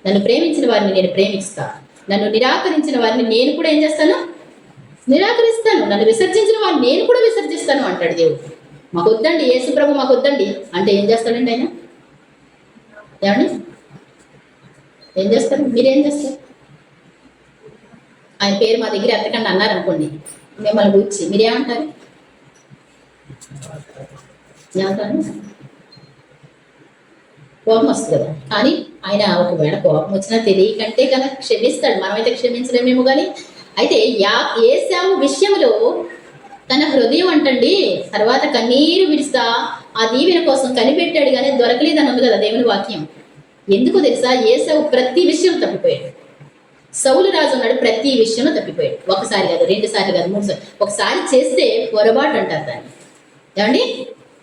నన్ను ప్రేమించిన వారిని నేను ప్రేమిస్తా, నన్ను నిరాకరించిన వారిని నేను కూడా ఏం చేస్తాను? నిరాకరిస్తాను. నన్ను విసర్జించిన వారిని నేను కూడా విసర్జిస్తాను అంటాడు దేవుడు. మాకు వద్దండి యేసు ప్రభు, మాకు వద్దండి అంటే ఏం చేస్తాడండి ఆయన? ఏమండి ఏం చేస్తారు? మీరేం చేస్తారు? ఆయన పేరు మా దగ్గర ఎంతకంటే అన్నారనుకోండి, మిమ్మల్ని గురించి మీరేమంటారు? ఏమంటారు? కోపం వస్తుంది కదా. కానీ ఆయన ఒకవేళ కోపం వచ్చినా తెలియకంటే కదా క్షమిస్తాడు. మనమైతే క్షమించలేమేమో. కానీ అయితే ఏశావు విషయంలో తన హృదయం అంటండి తర్వాత కన్నీరు విడుస్తా ఆ దీవెన కోసం కనిపెట్టాడు, కానీ దొరకలేదని ఉంది కదా దేవుని వాక్యం. ఎందుకో తెలుసా? ఏశావు ప్రతి విషయం తప్పిపోయాడు. సౌలు రాజు ఉన్నాడు, ప్రతి విషయంలో తప్పిపోయాడు. ఒకసారి కాదు, 2 సార్లు కాదు, 3 సార్లు. ఒకసారి చేస్తే పొరపాటు అంటారు దాన్ని. ఏమండి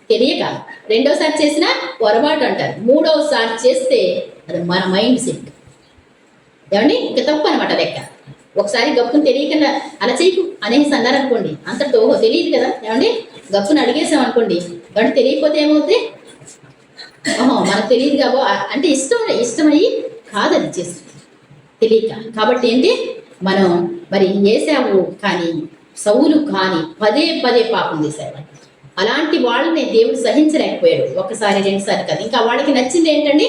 తెలియక. 2వ సారి చేసినా పొరపాటు అంటారు. 3వ సారి చేస్తే అది మన మైండ్ సెట్. ఏమండి ఇంకా తప్పు అనమాట లెక్క. ఒకసారి గప్పును తెలియకుండా అలా చేయకు అనేసి అన్నారనుకోండి, అంతటితో తెలియదు కదా. ఏమండి గప్పును అడిగేసాం అనుకోండి, ఏమంటే తెలియకపోతే ఏమవుతుంది? మనకు తెలియదు కాబో అంటే ఇష్టమయ్యి కాదని చేస్తుంది తెలియక. కాబట్టి ఏంటి మనం మరి ఏశావు కానీ సౌలు కానీ పదే పదే పాపం చేశారు. అలాంటి వాళ్ళని దేవుడు సహించలేకపోయాడు. 1 సారి 2 సార్లు కాదు. ఇంకా వాళ్ళకి నచ్చింది ఏంటండి?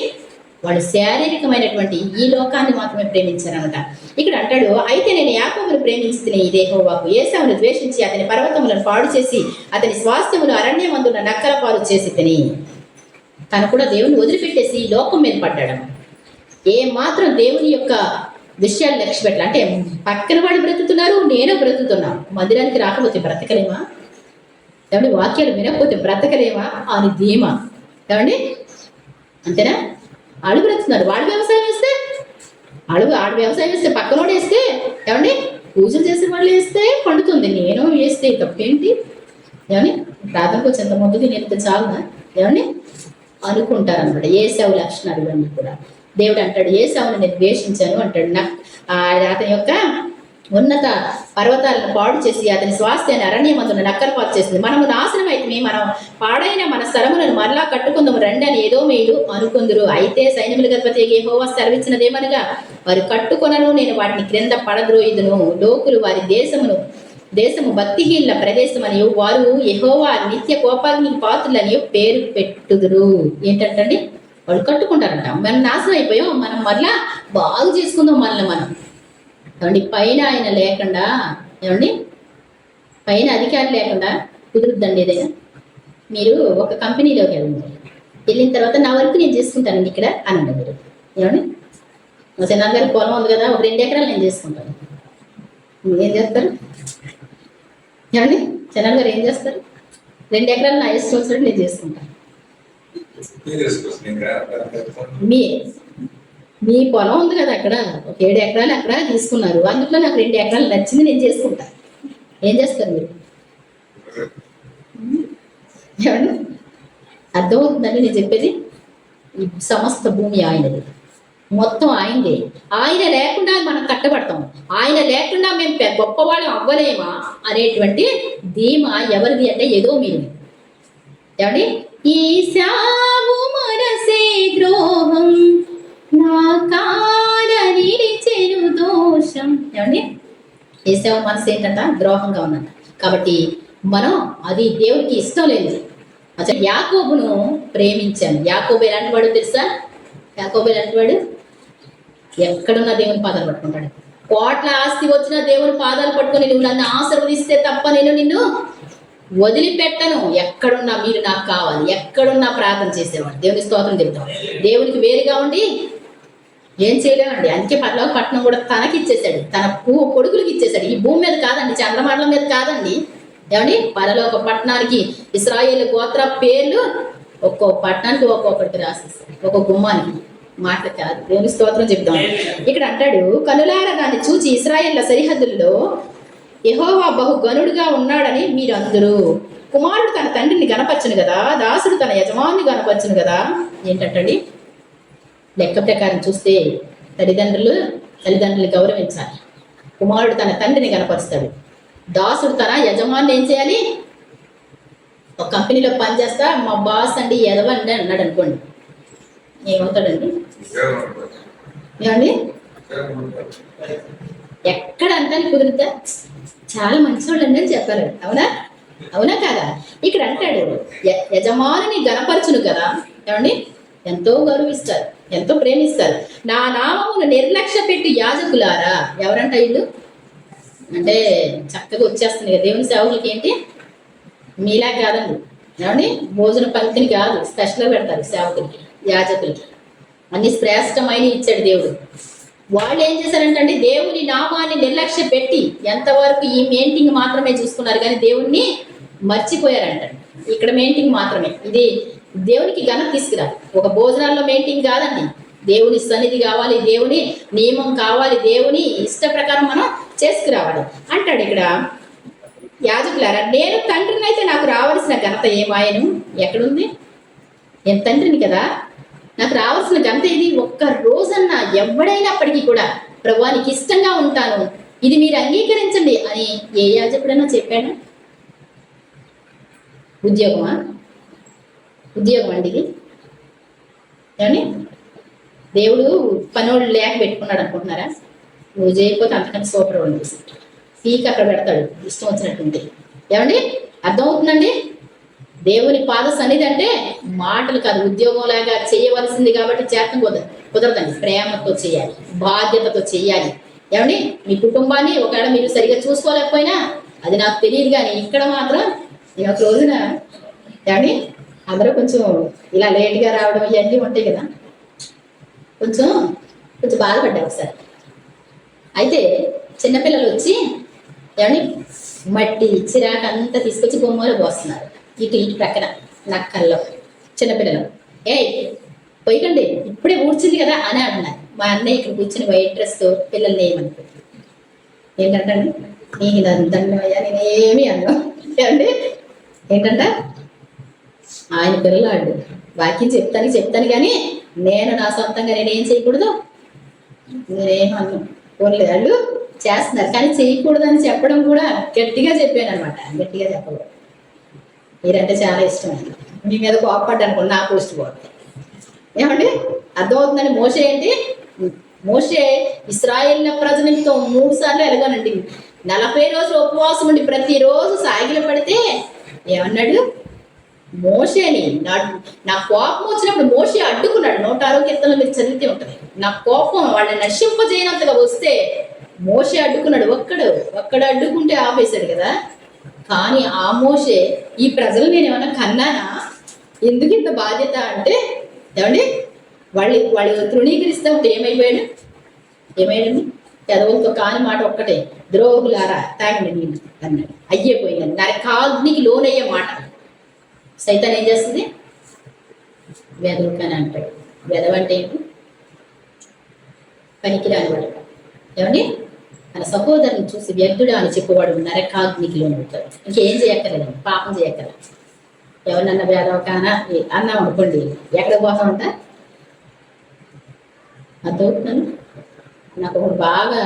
వాళ్ళు శారీరకమైనటువంటి ఈ లోకాన్ని మాత్రమే ప్రేమించారనమాట. ఇక్కడ అంటాడు అయితే నేను యాకోబును ప్రేమించి ఇదే యెహోవాకు ఏశావును ద్వేషించి అతని పర్వతములను పాడు చేసి అతని స్వాస్థ్యములు అరణ్యమందున నక్కల పాలు చేసి తిని. తను కూడా దేవుని వదిలిపెట్టేసి లోకం మీద పడ్డాడు. ఏ మాత్రం దేవుని యొక్క విషయాలు లక్ష్య పెట్టాలి. అంటే పక్కన వాడు బ్రతుకుతున్నారు, నేను బ్రతుకుతున్నా. మందిరానికి రాకపోతే బ్రతకలేమా? ఏమండి వాక్యాలు వినకపోతే బ్రతకలేమా అని ధీమా. ఏమండి అంతేనా? ఆడు బ్రతుకుతున్నారు. వాడు వ్యవసాయం వేస్తే ఆడు వ్యవసాయం వేస్తే పక్కనోడు వేస్తే ఏమండి పూజలు చేసిన వాళ్ళు వేస్తే పండుతుంది, నేను వేస్తే తప్పేంటి? ఏమని ప్రార్థనకు వచ్చేంత ముందు తినేంత చాలునా? ఏమండి అనుకుంటారు అనమాట. ఏశావు లక్షణాలు ఇవన్నీ కూడా. దేవుడు అంటాడు ఏశావును నేను ద్వేషించాను అంటాడు. అతని యొక్క ఉన్నత పర్వతాలను పాడు చేసి అతని స్వాస్థ్యాన్ని అరణ్యమందున నక్కల పాలు చేసింది. మనము నాశనం అయితే మనం పాడైన మన స్థలములను మరలా కట్టుకుందాము రండి అని ఏదో మేలు అనుకుందరు. అయితే సైన్యముల అధిపతి యెహోవా సెలవిచ్చినదేమనగా వారు కట్టుకొనను, నేను వాటిని క్రింద పడద్రోయుదును. లోకులు వారి దేశము భక్తిహీనుల ప్రదేశమని వారు యెహోవా నిత్య కోపాగ్ని పాత్రులని పేరు పెట్టుదురు. ఏంటంటండి వాళ్ళు కట్టుకుంటారంట. మనం నాశనం అయిపోయాం, మనం మరలా బాగు చేసుకుందాం మనల్ని మనం. ఏమండి పైన ఆయన లేకుండా, ఏమండి పైన అధికారి లేకుండా కుదురుద్దండి ఏదైనా. మీరు ఒక కంపెనీలోకి వెళ్ళిన తర్వాత నా వరకు నేను చేసుకుంటానండి ఇక్కడ అనండి మీరు. ఏమండి మా చిన్న గారికి పొలం ఉంది కదా, ఒక 2 ఎకరాలు నేను చేసుకుంటాను. ఏం చేస్తారు? ఏమండి చిన్న గారు ఏం చేస్తారు? 2 ఎకరాలు నా ఇష్టం వచ్చినట్టు నేను చేసుకుంటాను. మీ పొలం ఉంది కదా అక్కడ, ఒక 7 ఎకరాలు అక్కడ తీసుకున్నారు. అందులో నాకు 2 ఎకరాలు నచ్చింది, నేను చేసుకుంటాను. ఏం చేస్తారు మీరు? ఏమండి అర్థమవుతుందండి నేను చెప్పేది? ఈ సమస్త భూమి ఆయనది. మొత్తం ఆయనదే. ఆయన లేకుండా మనం కట్టబడతాం, ఆయన లేకుండా మేము గొప్పవాళ్ళం అవ్వలేమా అనేటువంటి ధీమా ఎవరిది అంటే ఏదో మీరు. ఏమండి, ఈశావు మనసే ద్రోహం నా కాదని నిలిచెను దోషం. ఏమండి, ఏసావు మనసు ఏంటంట ద్రోహంగా ఉందంట. కాబట్టి మనం అది దేవుడికి ఇష్టం లేదు. అసలు యాకోబును ప్రేమించాను. యాకోబు ఎలాంటి వాడు తెలుసా? యాకోబు ఎలాంటి వాడు? ఎక్కడున్న దేవుని పాదాలు పట్టుకుంటాడు. కోట్ల ఆస్తి వచ్చిన దేవుని పాదాలు పట్టుకొని నువ్వు నన్ను ఆశీర్వదిస్తే తప్ప నేను నిన్ను వదిలిపెట్టను. ఎక్కడున్నా మీరు నాకు కావాలి, ఎక్కడున్నా ప్రార్థన చేసేవాడు. దేవుని స్తోత్రం చెప్తాం. దేవునికి వేరుగా ఉండి ఏం చేయలేమండి. అందుకే పరలోక పట్టణం కూడా తనకి ఇచ్చేసాడు, తన కొడుకులకి ఇచ్చేసాడు. ఈ భూమి మీద కాదండి, చంద్రమండలం మీద కాదండి. ఏమండి, పరలోక పట్టణానికి ఇశ్రాయేలు గోత్ర పేర్లు ఒక్కో పట్టణానికి ఒక్కొక్కడికి రాసేసాడు, ఒక్కొక్క గుమ్మానికి. మాట కాదు, దేవుని స్తోత్రం చెప్తాం. ఇక్కడ అంటాడు, కనులారా దాన్ని చూచి ఇశ్రాయేళ్ల సరిహద్దుల్లో యెహోవా బహు గనుడుగా ఉన్నాడని మీరందరూ. కుమారుడు తన తండ్రిని గనపరచును కదా, దాసుడు తన యజమాని గనపరచును కదా. ఏంటంటండి, లెక్క ప్రకారం చూస్తే తల్లిదండ్రులు గౌరవించాలి. కుమారుడు తన తండ్రిని గనపరుస్తాడు, దాసుడు తన యజమాని ఏం చేయాలి? ఒక కంపెనీలో పనిచేస్తా మా బాస్ అండి ఎదవండి అన్నాడు అనుకోండి, ఏమవుతాడండి? ఏమండి, ఎక్కడ అంటానికి కుదిరితే చాలా మంచివాళ్ళు అండి అని చెప్పారు. అవునా అవునా కాదా? ఇక్కడ అంటాడు యజమానిని గణపరచును కదా. ఏమండి, ఎంతో గౌరవిస్తారు, ఎంతో ప్రేమిస్తారు. నా నామమును నిర్లక్ష్య పెట్టి యాజకులారా. ఎవరంట వీళ్ళు అంటే చక్కగా వచ్చేస్తుంది కదా దేవుని సేవకులకి. ఏంటి మీలా కాదండి. ఏమండి, భోజన పంక్తిని కాదు, స్పెషల్గా పెడతారు సేవకులకి, యాజకులకి. అన్ని శ్రేష్టమైన ఇచ్చాడు దేవుడు. వాళ్ళు ఏం చేశారంటే దేవుని నామాన్ని నిర్లక్ష్య పెట్టి ఎంతవరకు ఈ మెయింటింగ్ మాత్రమే చూసుకున్నారు, కానీ దేవుణ్ణి మర్చిపోయారంట. ఇక్కడ మెయింటింగ్ మాత్రమే, ఇది దేవునికి ఘనత తీసుకురాదు. ఒక భోజనాల్లో మెయింటింగ్ కాదండి, దేవుని సన్నిధి కావాలి, దేవుని నియమం కావాలి, దేవుని ఇష్ట ప్రకారం మనం చేసుకురావాలి అంటాడు. ఇక్కడ యాజకులారా, నేను తండ్రిని అయితే నాకు రావాల్సిన ఘనత ఏమాయను? ఎక్కడుంది? నేను తండ్రిని కదా, నాకు రావాల్సిన ఘనత ఇది. ఒక్క రోజన్నా ఎవడైనప్పటికీ కూడా ప్రభువా నీకు ఇష్టంగా ఉంటాను, ఇది మీరు అంగీకరించండి అని ఏ యాజకుడైనా చెప్పాడు? ఉద్యోగమా? ఉద్యోగం అండి ఇది. ఏమండి, దేవుడు పనోళ్ళు లేక పెట్టుకున్నాడు అనుకుంటున్నారా? నువ్వు చేయకపోతే అంతకంటే సూపర్ ఉంది. పీక్ అక్కడ పెడతాడు ఇష్టం వచ్చినట్టుంటే. ఏమండి, అర్థమవుతుందండి? దేవుని పాద సన్నిధి అంటే మాటలు కాదు, ఉద్యోగం లాగా చేయవలసింది కాబట్టి చేతం కుదరదండి. ప్రేమతో చేయాలి, బాధ్యతతో చేయాలి. ఏమండి, మీ కుటుంబాన్ని ఒకవేళ మీరు సరిగా చూసుకోలేకపోయినా అది నాకు తెలియదు, కానీ ఇక్కడ మాత్రం నేను ఒక రోజున ఏమండి అందరూ కొంచెం ఇలా లేట్గా రావడం ఇవన్నీ ఉంటాయి కదా, కొంచెం బాధపడ్డా ఒకసారి. అయితే చిన్నపిల్లలు వచ్చి ఏమండి మట్టి చిరాకు అంతా తీసుకొచ్చి బొమ్మలో పోస్తున్నారు, ఇటు ప్రక్కన నక్కల్లో చిన్నపిల్లలు. పోయికండి ఇప్పుడే ఊడ్చింది కదా అని అన్నారు. మా అన్నయ్య ఇక్కడ కూర్చుని వైట్ డ్రెస్తో పిల్లల్ని ఏమనుకో ఏంటంటే నీకు దండమయ్యా నేనేమి అన్నా. ఏమండి ఏంటంట ఆయన పిల్లలాడు వాక్యం చెప్తాను కానీ నేను నా సొంతంగా నేనేం చేయకూడదు, నేనేమన్నా పోలే వాళ్ళు చేస్తున్నారు కానీ చేయకూడదని చెప్పడం కూడా గట్టిగా చెప్పాను అనమాట. గట్టిగా చెప్పకూడదు, మీరంటే చాలా ఇష్టం, మీ మీద కోపడ్డా అనుకోండి నా పోస్ట్ పోతుంది. ఏమండి అర్థమవుతుందండి? మోషే ఏంటి? మోషే ఇశ్రాయేల్ ప్రజల నిమిత్తం 3 సార్లు ఎలాగోనండి 40 రోజులు ఉపవాసం ఉండి ప్రతిరోజు సాగిలు పడితే ఏమన్నాడు? మోషేని నా కోపం వచ్చినప్పుడు మోషే అడ్డుకున్నాడు. 106 కీర్తనలు మీరు చదివితే ఉంటుంది. నా కోపం వాళ్ళని నశింపజేయనంతగా వస్తే మోషే అడ్డుకున్నాడు. ఒక్కడు అడ్డుకుంటే ఆపేశాడు కదా. కానీ ఆ మోషే ఈ ప్రజలు నేను ఏమన్నా కన్నానా, ఎందుకు ఇంత బాధ్యత అంటే ఏమండి వాళ్ళు తృణీకరిస్తూ ఉంటే ఏమైపోయాడండి? పెదవులతో కాని మాట ఒక్కటే, ద్రోహులారా తాగండి నేను అన్నాడు. అయ్యేపోయిందండి నరకాగ్నికి లోనయ్యే మాట. సైతాన్ ఏం చేస్తుంది? వెదవు కానీ అంటాడు. వెదవంటే ఏంటి? పనికిరాని వాడు. ఏమండి తన సహోదరుని చూసి వ్యర్థుడా అని చెప్పువాడు నరకాగ్నికి లోనవుతాడు. ఇంకేం చేయక్కర్లేదండి, పాపం చేయక్కర్లేదు. ఎవరినన్నా వేదవ కానా అన్నాం అనుకోండి, ఎక్కడ పోతామంట? అర్థమవుతున్నాను. నాకు ఒకడు బాగా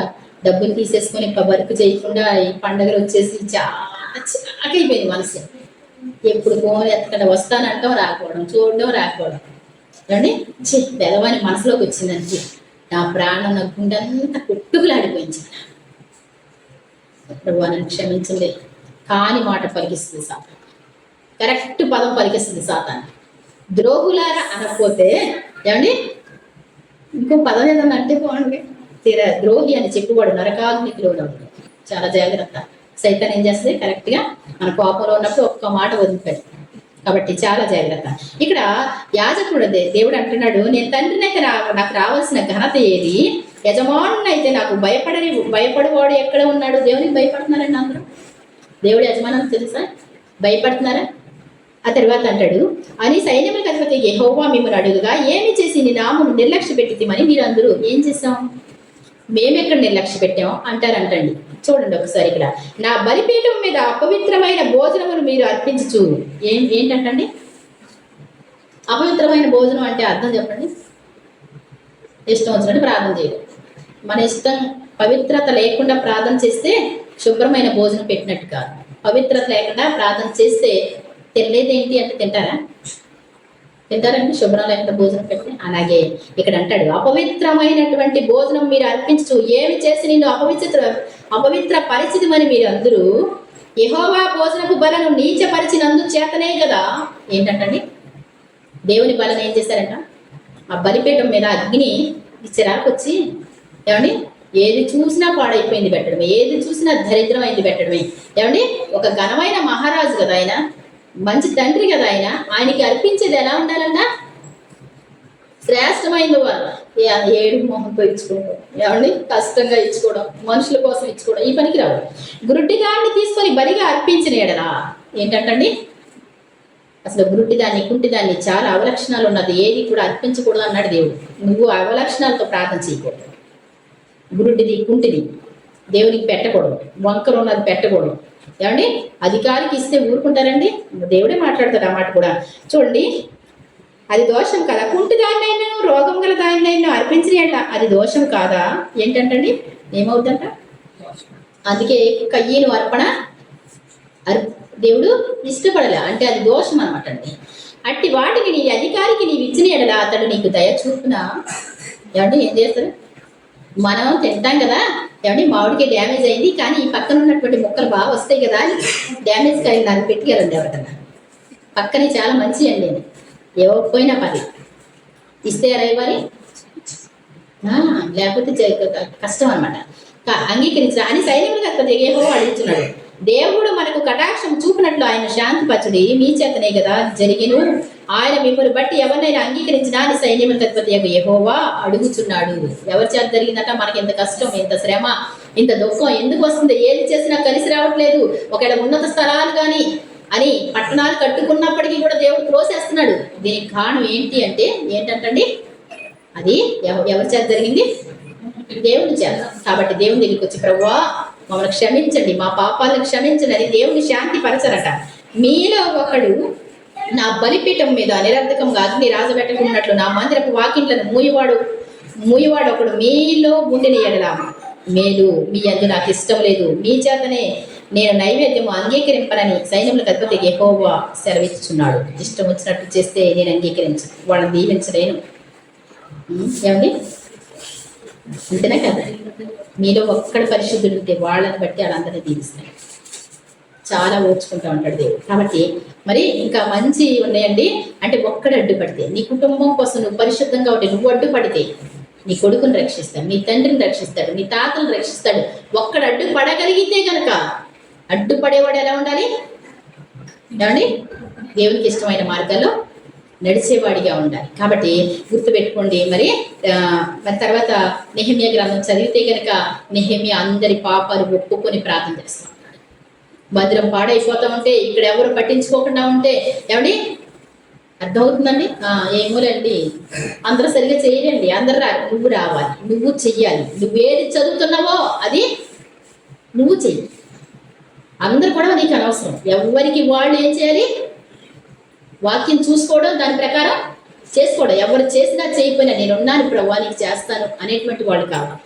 డబ్బులు తీసేసుకొని వర్క్ చేయకుండా ఈ పండగలు వచ్చేసి చాలా చాకైపోయింది మనసు. ఎప్పుడు ఫోన్ ఎత్తకుండా వస్తానంటాం రాకపోవడం, చూడడం రాకపోవడం. ఏమండి బెదవాని మనసులోకి వచ్చిందంటే నా ప్రాణం, నా గుండె అంతా కొట్టుకులాడిపోయింది. ప్రభు నన్ను క్షమించలే కాని మాట పలికిస్తుంది సాతాను. కరెక్ట్ పదం పలికిస్తుంది సాతాను. ద్రోహులారా అనకపోతే ఏమండి ఇంకో పదం ఏదన్నా అంటే బాగుంది. తీరా ద్రోహి అని చెప్పువాడు నరకాగ్నికి లోనవుతాడు. చాలా జాగ్రత్త. సైతాన్ ఏం చేస్తుంది, కరెక్ట్గా మన కోపంలో ఉన్నప్పుడు ఒక్క మాట వదిలిపెట్టి. కాబట్టి చాలా జాగ్రత్త. ఇక్కడ యాజకుడు దేవుడు అంటున్నాడు, నేను తండ్రిని అయితే నాకు రావాల్సిన ఘనత ఏది, యజమానుని అయితే నాకు భయపడేవాడు ఎక్కడ ఉన్నాడు? దేవునికి భయపడుతున్నారండి అందరూ? దేవుడు యజమానం తెలుసా? భయపడుతున్నారా? ఆ తర్వాత అంటాడు, అని సైన్యములకు అధిపతి యెహోవా మిమ్మల్ని అడుగుగా ఏమి చేసి నీ నామము నిర్లక్ష్య పెట్టిమని మీరు అందరూ ఏం చేసాం, మేమెక్కడ నిర్లక్ష్య పెట్టాం అంటారంటండి. చూడండి ఒకసారి ఇక్కడ, నా బలిపీఠం మీద అపవిత్రమైన భోజనములు మీరు అర్పించు. ఏంటంటండి అపవిత్రమైన భోజనం అంటే అర్థం చెప్పండి. ఇష్టం వచ్చినట్టు ప్రార్థన చేయడం, మన ఇష్టం పవిత్రత లేకుండా ప్రార్థన చేస్తే శుభ్రమైన భోజనం పెట్టినట్టు కాదు. పవిత్రత లేకుండా ప్రార్థన చేస్తే తినలేదేంటి అంటే తింటారండి శుభ్రం లేకుండా భోజనం పెట్టి. అలాగే ఇక్కడ అంటాడు, అపవిత్రమైనటువంటి భోజనం మీరు అర్పించు. ఏమి చేసి నిన్ను అపవిత్ర పరిస్థితి అని మీరు అందరూ యెహోవా భోజనపు బలను నీచపరిచినందు చేతనే కదా. ఏంటంటండి దేవుని బలను ఏం చేశారంట, ఆ బలిపీఠం మీద అగ్ని చిరాకొచ్చి ఏమండి ఏది చూసినా పాడైపోయింది పెట్టడమే, ఏది చూసినా దరిద్రమైంది పెట్టడమే. ఏమండి ఒక ఘనమైన మహారాజు కదా ఆయన, మంచి తండ్రి కదా ఆయన, ఆయనకి అర్పించేది ఎలా ఉండాలన్న శ్రేష్టమైంది. వాళ్ళు ఏడు మొహంతో ఇచ్చుకోవడం, ఏమండి కష్టంగా ఇచ్చుకోవడం, మనుషుల కోసం ఇచ్చుకోవడం ఈ పనికి రావు. గురుడ్డిదాన్ని తీసుకొని బలిగా అర్పించిన ఎడలా ఏంటంటండి, అసలు గురుడ్డిదాన్ని కుంటిదాన్ని చాలా అవలక్షణాలు ఉన్నది, ఏది కూడా అర్పించకూడదు అన్నాడు దేవుడు. నువ్వు అవలక్షణాలతో ప్రార్థన చేయకూడదు. గురుడ్డిది కుంటిది దేవునికి పెట్టకూడదు, వంకర ఉన్నది పెట్టకూడదు. ఏమండి అధికారికి ఇస్తే ఊరుకుంటారండి? దేవుడే మాట్లాడతాడు ఆ మాట కూడా. చూడండి, అది దోషం కదా. కుంటి దాన్నైనా రోగం గల దాన్నైనా అర్పించినట్ట అది దోషం కాదా? ఏంటంటండి ఏమవుతుందంట? అందుకే కయ్యను అర్పణ దేవుడు ఇష్టపడలే, అంటే అది దోషం అనమాట అండి. అట్టి వాటిని నీ అధికారికి నీవు ఇచ్చిన ఎడలా అతడు నీకు దయ చూపునా. ఏమంటే ఏం చేస్తారు, మనం తింటాం కదా, ఏమంటే మామిడికి డ్యామేజ్ అయింది కానీ ఈ పక్కన ఉన్నటువంటి మొక్కలు బాగా వస్తాయి కదా అని డ్యామేజ్ కలిగిన దాన్ని పెట్టుకెళ్ళండి ఎవరికన్నా. పక్కనే చాలా మంచి అండి, ఇవ్వకపోయినా పని ఇస్తే రైవారి, లేకపోతే కష్టం అనమాట. అంగీకరించిన అని సైనికులు అక్కడ యెహోవా అడుగుతున్నాడు. దేవుడు మనకు కటాక్షం చూపినట్లు ఆయన శాంతిపరచుడి మీ చేతనే కదా జరిగిను. ఆయన మిమ్మల్ని బట్టి ఎవరినైనా అంగీకరించినా అని సైన్యములకు అధిపతి యెహోవా అడుగుతున్నాడు. ఎవరి చేత జరిగిందట? మనకి ఇంత కష్టం, ఇంత శ్రమ, ఇంత దుఃఖం ఎందుకు వస్తుంది? ఏది చేసినా కలిసి రావట్లేదు. ఒకవేళ ఉన్నత స్థలాలు కానీ అని పట్టణాలు కట్టుకున్నప్పటికీ కూడా దేవుడు త్రోసేస్తున్నాడు. దీనికి కారణం ఏంటి అంటే ఏంటంటండి, అది ఎవరి చేత జరిగింది? దేవుని చేత. కాబట్టి దేవుని దగ్గరికి వచ్చి ప్రభువా మమ్మల్ని క్షమించండి, మా పాపాలను క్షమించండి అని దేవుని శాంతి పరచరట. మీలో ఒకడు నా బలిపీఠం మీద నిరర్ధకంగా అగ్ని రాజబెట్టకున్నట్లు నా మందిరపు వాకింట్లను మూయవాడు ఒకడు మీలో ఉండిన ఎడల మేలు, మీ యందు నాకు ఇష్టం లేదు, మీ చేతనే నేను నైవేద్యము అంగీకరింపనని సైన్యములకు అధిపతి యెహోవా సెలవిస్తున్నాడు. ఇష్టం వచ్చినట్టు చేస్తే నేను అంగీకరించను, వాళ్ళని దీవించలేను. ఏమండి అంతేనా కదా? మీలో ఒక్కడ పరిశుద్ధుడు ఉంటే వాళ్ళని బట్టి వాళ్ళందరినీ దీవిస్తాయి. చాలా ఓర్చుకుంటూ ఉంటాడు దేవుడు. కాబట్టి మరి ఇంకా మంచి ఉన్నాయండి. అంటే ఒక్కడు అడ్డుపడితే, నీ కుటుంబం కోసం నువ్వు పరిశుద్ధంగా ఉంటే, నువ్వు అడ్డుపడితే నీ కొడుకుని రక్షిస్తాడు, నీ తండ్రిని రక్షిస్తాడు, నీ తాతను రక్షిస్తాడు. ఒక్కడు అడ్డుపడగలిగితే కనుక, అడ్డుపడేవాడు ఎలా ఉండాలి? ఏమండి దేవునికి ఇష్టమైన మార్గాల్లో నడిచేవాడిగా ఉండాలి. కాబట్టి గుర్తుపెట్టుకోండి. మరి తర్వాత నెహెమ్యా గ్రంథం చదివితే కనుక నెహెమ్యా అందరి పాపాలు ఒప్పుకొని ప్రార్థన చేస్తాం. భద్రం పాడైపోతా ఉంటే, ఇక్కడ ఎవరు పట్టించుకోకుండా ఉంటే ఏమండి అర్థమవుతుందండి. ఏమోలేండి అందరూ సరిగా చేయరండి, అందరు నువ్వు రావాలి, నువ్వు చెయ్యాలి, నువ్వు ఏది చదువుతున్నావో అది నువ్వు చెయ్యి. అందరు కూడా నీకు అనవసరం. ఎవరికి వాళ్ళు ఏం చేయాలి? వాక్యం చూసుకోవడం, దాని ప్రకారం చేసుకోవడం, ఎవరు చేసినా చేయకపోయినా నేనున్నాను ప్రభువా నీకు చేస్తాను అనేటువంటి వాళ్ళు కావాలి.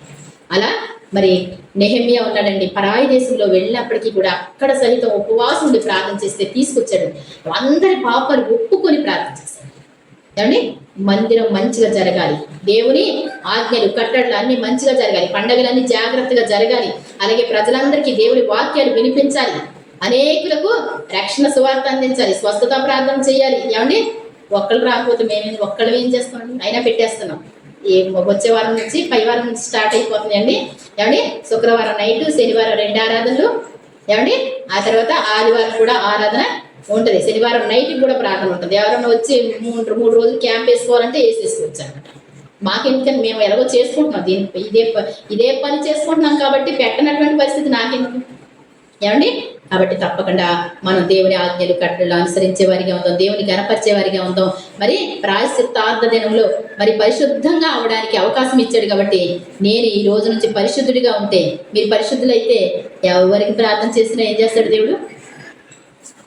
అలా మరి నెహెమ్యా ఉన్నాడండి, పరాయి దేశంలో వెళ్ళినప్పటికీ కూడా అక్కడ సహితం ఉపవాసం ఉండి ప్రార్థన చేస్తే తీసుకొచ్చాడు. అందరి పాపాలు ఒప్పుకొని ప్రార్థన చేశాడు. ఏమండి, మందిరం మంచిగా జరగాలి, దేవుని ఆజ్ఞలు కట్టడలు అన్ని మంచిగా జరగాలి, పండగలన్నీ జాగ్రత్తగా జరగాలి, అలాగే ప్రజలందరికీ దేవుని వాక్యాలు వినిపించాలి, అనేకులకు రక్షణ సువార్త అందించాలి, స్వస్థత ప్రార్థన చేయాలి. ఏమండి, ఒక్కళ్ళు రాకపోతే ఒక్కళ్ళు ఏం చేస్తామండి, అయినా పెట్టేస్తున్నాం. వచ్చే వారం నుంచి పై వారం నుంచి స్టార్ట్ అయిపోతుందండి. ఏమండి, శుక్రవారం నైట్, శనివారం 2 ఆరాధనలు, ఏమండి ఆ తర్వాత ఆదివారం కూడా ఆరాధన ఉంటుంది, శనివారం నైట్ కూడా ప్రార్థన ఉంటుంది. ఎవరైనా వచ్చి 3 రోజులు క్యాంప్ వేసుకోవాలంటే వేసేసుకోవచ్చు అనమాట. మాకెందుకని మేము ఎలాగో చేసుకుంటున్నాం, దీని ఇదే పని చేసుకుంటున్నాం కాబట్టి పెట్టనటువంటి పరిస్థితి నాకెందుకు. ఏమండి, కాబట్టి తప్పకుండా మనం దేవుని ఆజ్ఞలు కట్టడలు అనుసరించే వారిగా ఉందాం, దేవుని గణపరిచే వారిగా ఉందాం. మరి ప్రాయశ్చిత్తార్థ దినంలో మరి పరిశుద్ధంగా అవడానికి అవకాశం ఇచ్చాడు కాబట్టి నేను ఈ రోజు నుంచి పరిశుద్ధుడిగా ఉంటే, మీరు పరిశుద్ధులైతే ఎవరికి ప్రార్థన చేసినా ఏం చేస్తాడు దేవుడు,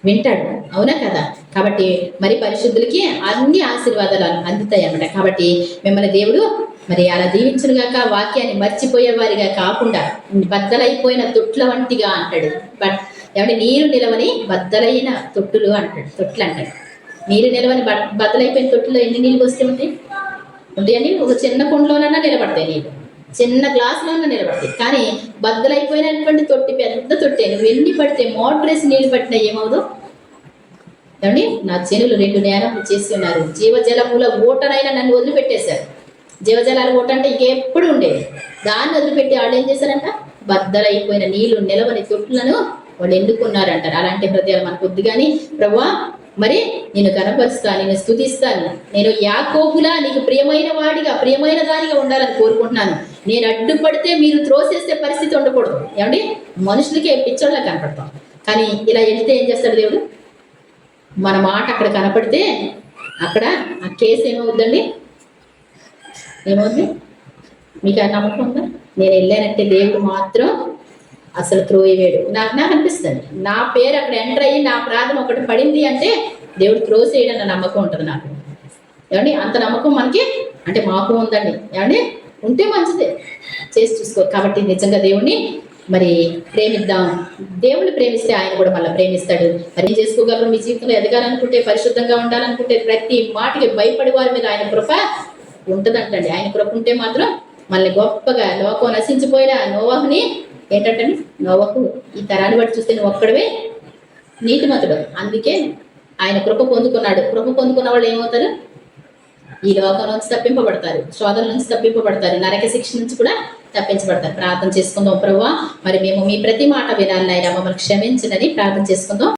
వింటాడు. అవునా కదా? కాబట్టి మరి పరిశుద్ధులకి అన్ని ఆశీర్వాదాలు అందుతాయి అన్నమాట. కాబట్టి మిమ్మల్ని దేవుడు మరి అలా దీవించునుగాక. వాక్యాన్ని మర్చిపోయే వారిగా కాకుండా బద్దలైపోయిన తొట్ల వంటిగా అంటాడు. ఏమంటే నీరు నిలవని బద్దలైన తొట్టులు అంటాడు, తొట్లు అంటాడు. నీరు నిలవని బద్దలైపోయిన తొట్టులో ఎన్ని నీళ్ళు వస్తే ఉంటాయని, ఒక చిన్న కుండలోనన్నా నిలబడతాయి నీళ్ళు, చిన్న గ్లాసులోనన్నా నిలబడతాయి. కానీ బద్దలైపోయినటువంటి తొట్టి పెద్ద తొట్టే, నువ్వు ఎన్ని పడితే మోటార్ వేసి నీళ్ళు పట్టినా ఏమవుదు. ఏమండి, నా చెనులు 2 నేరములు చేసి ఉన్నారు, జీవజలముల ఊటనైనా నన్ను వదిలిపెట్టేశారు. జీవజలాల ఊట అంటే ఇంకెప్పుడు ఉండేది, దాన్ని వదిలిపెట్టి వాళ్ళు ఏం చేశారంట, బద్దలైపోయిన నీళ్లు నిలవని తొట్టులను వాళ్ళు ఎన్నుకున్నారంటారు. అలాంటి హృదయాలు మనకు వద్దు. కానీ ప్రభువా మరి నేను కనపరుస్తాను, నేను స్తుతిస్తాను, నేను యాకోబులా నీకు ప్రియమైన వాడిగా ప్రియమైన దానిగా ఉండాలని కోరుకుంటున్నాను. నేను అడ్డుపడితే మీరు త్రోసేసే పరిస్థితి ఉండకూడదు. ఏమండి, మనుషులకే పిచ్చోళ్ళ కనపడతాం, కానీ ఇలా వెళ్తే ఏం చేస్తాడు దేవుడు, మన మాట అక్కడ కనపడితే అక్కడ ఆ కేసు ఏమవుద్దండి, ఏమవుద్ది? మీకు ఆ నమ్మకం ఉందా? నేను వెళ్ళానంటే దేవుడు మాత్రం అసలు త్రోయవేడు. నాకు అనిపిస్తుంది, నా పేరు అక్కడ ఎంటర్ అయ్యి నా ప్రార్థన ఒకటి పడింది అంటే దేవుడు త్రోసేయడం అన్న నమ్మకం ఉంటుంది నాకు. ఏమండి, అంత నమ్మకం మనకి అంటే మాకు ఉందండి. ఏమండి, ఉంటే మంచిదే, చేసి చూసుకో. కాబట్టి నిజంగా దేవుణ్ణి మరి ప్రేమిద్దాం. దేవుణ్ణి ప్రేమిస్తే ఆయన కూడా మళ్ళీ ప్రేమిస్తాడు. మరి ఏం చేసుకోగలరు? మీ జీవితంలో ఎదగాలనుకుంటే, పరిశుద్ధంగా ఉండాలనుకుంటే, ప్రతి మాటకి భయపడే వారి మీద ఆయన కృప ఉంటుందంటండి. ఆయన కృప ఉంటే మాత్రం మళ్ళీ గొప్పగా లోకం నశించిపోయిన నోవాహుని ఏంటంటే, నోవహు ఈ తరాన్ని బట్టి చూస్తే నువ్వు ఒక్కడవే నీతిమంతుడు, అందుకే ఆయన కృప పొందుకున్నాడు. కృప పొందుకున్న వాళ్ళు ఏమవుతారు? ఈ లోకం నుంచి తప్పింపబడతారు, శోధన నుంచి తప్పింపబడతారు, నరక శిక్ష నుంచి కూడా తప్పించబడతారు. ప్రార్థన చేసుకుందాం. ప్రభువా మరి మేము మీ ప్రతి మాట వినాలి నాయనా, మమ్మల్ని క్షమించనని ప్రార్థన చేసుకుందాం.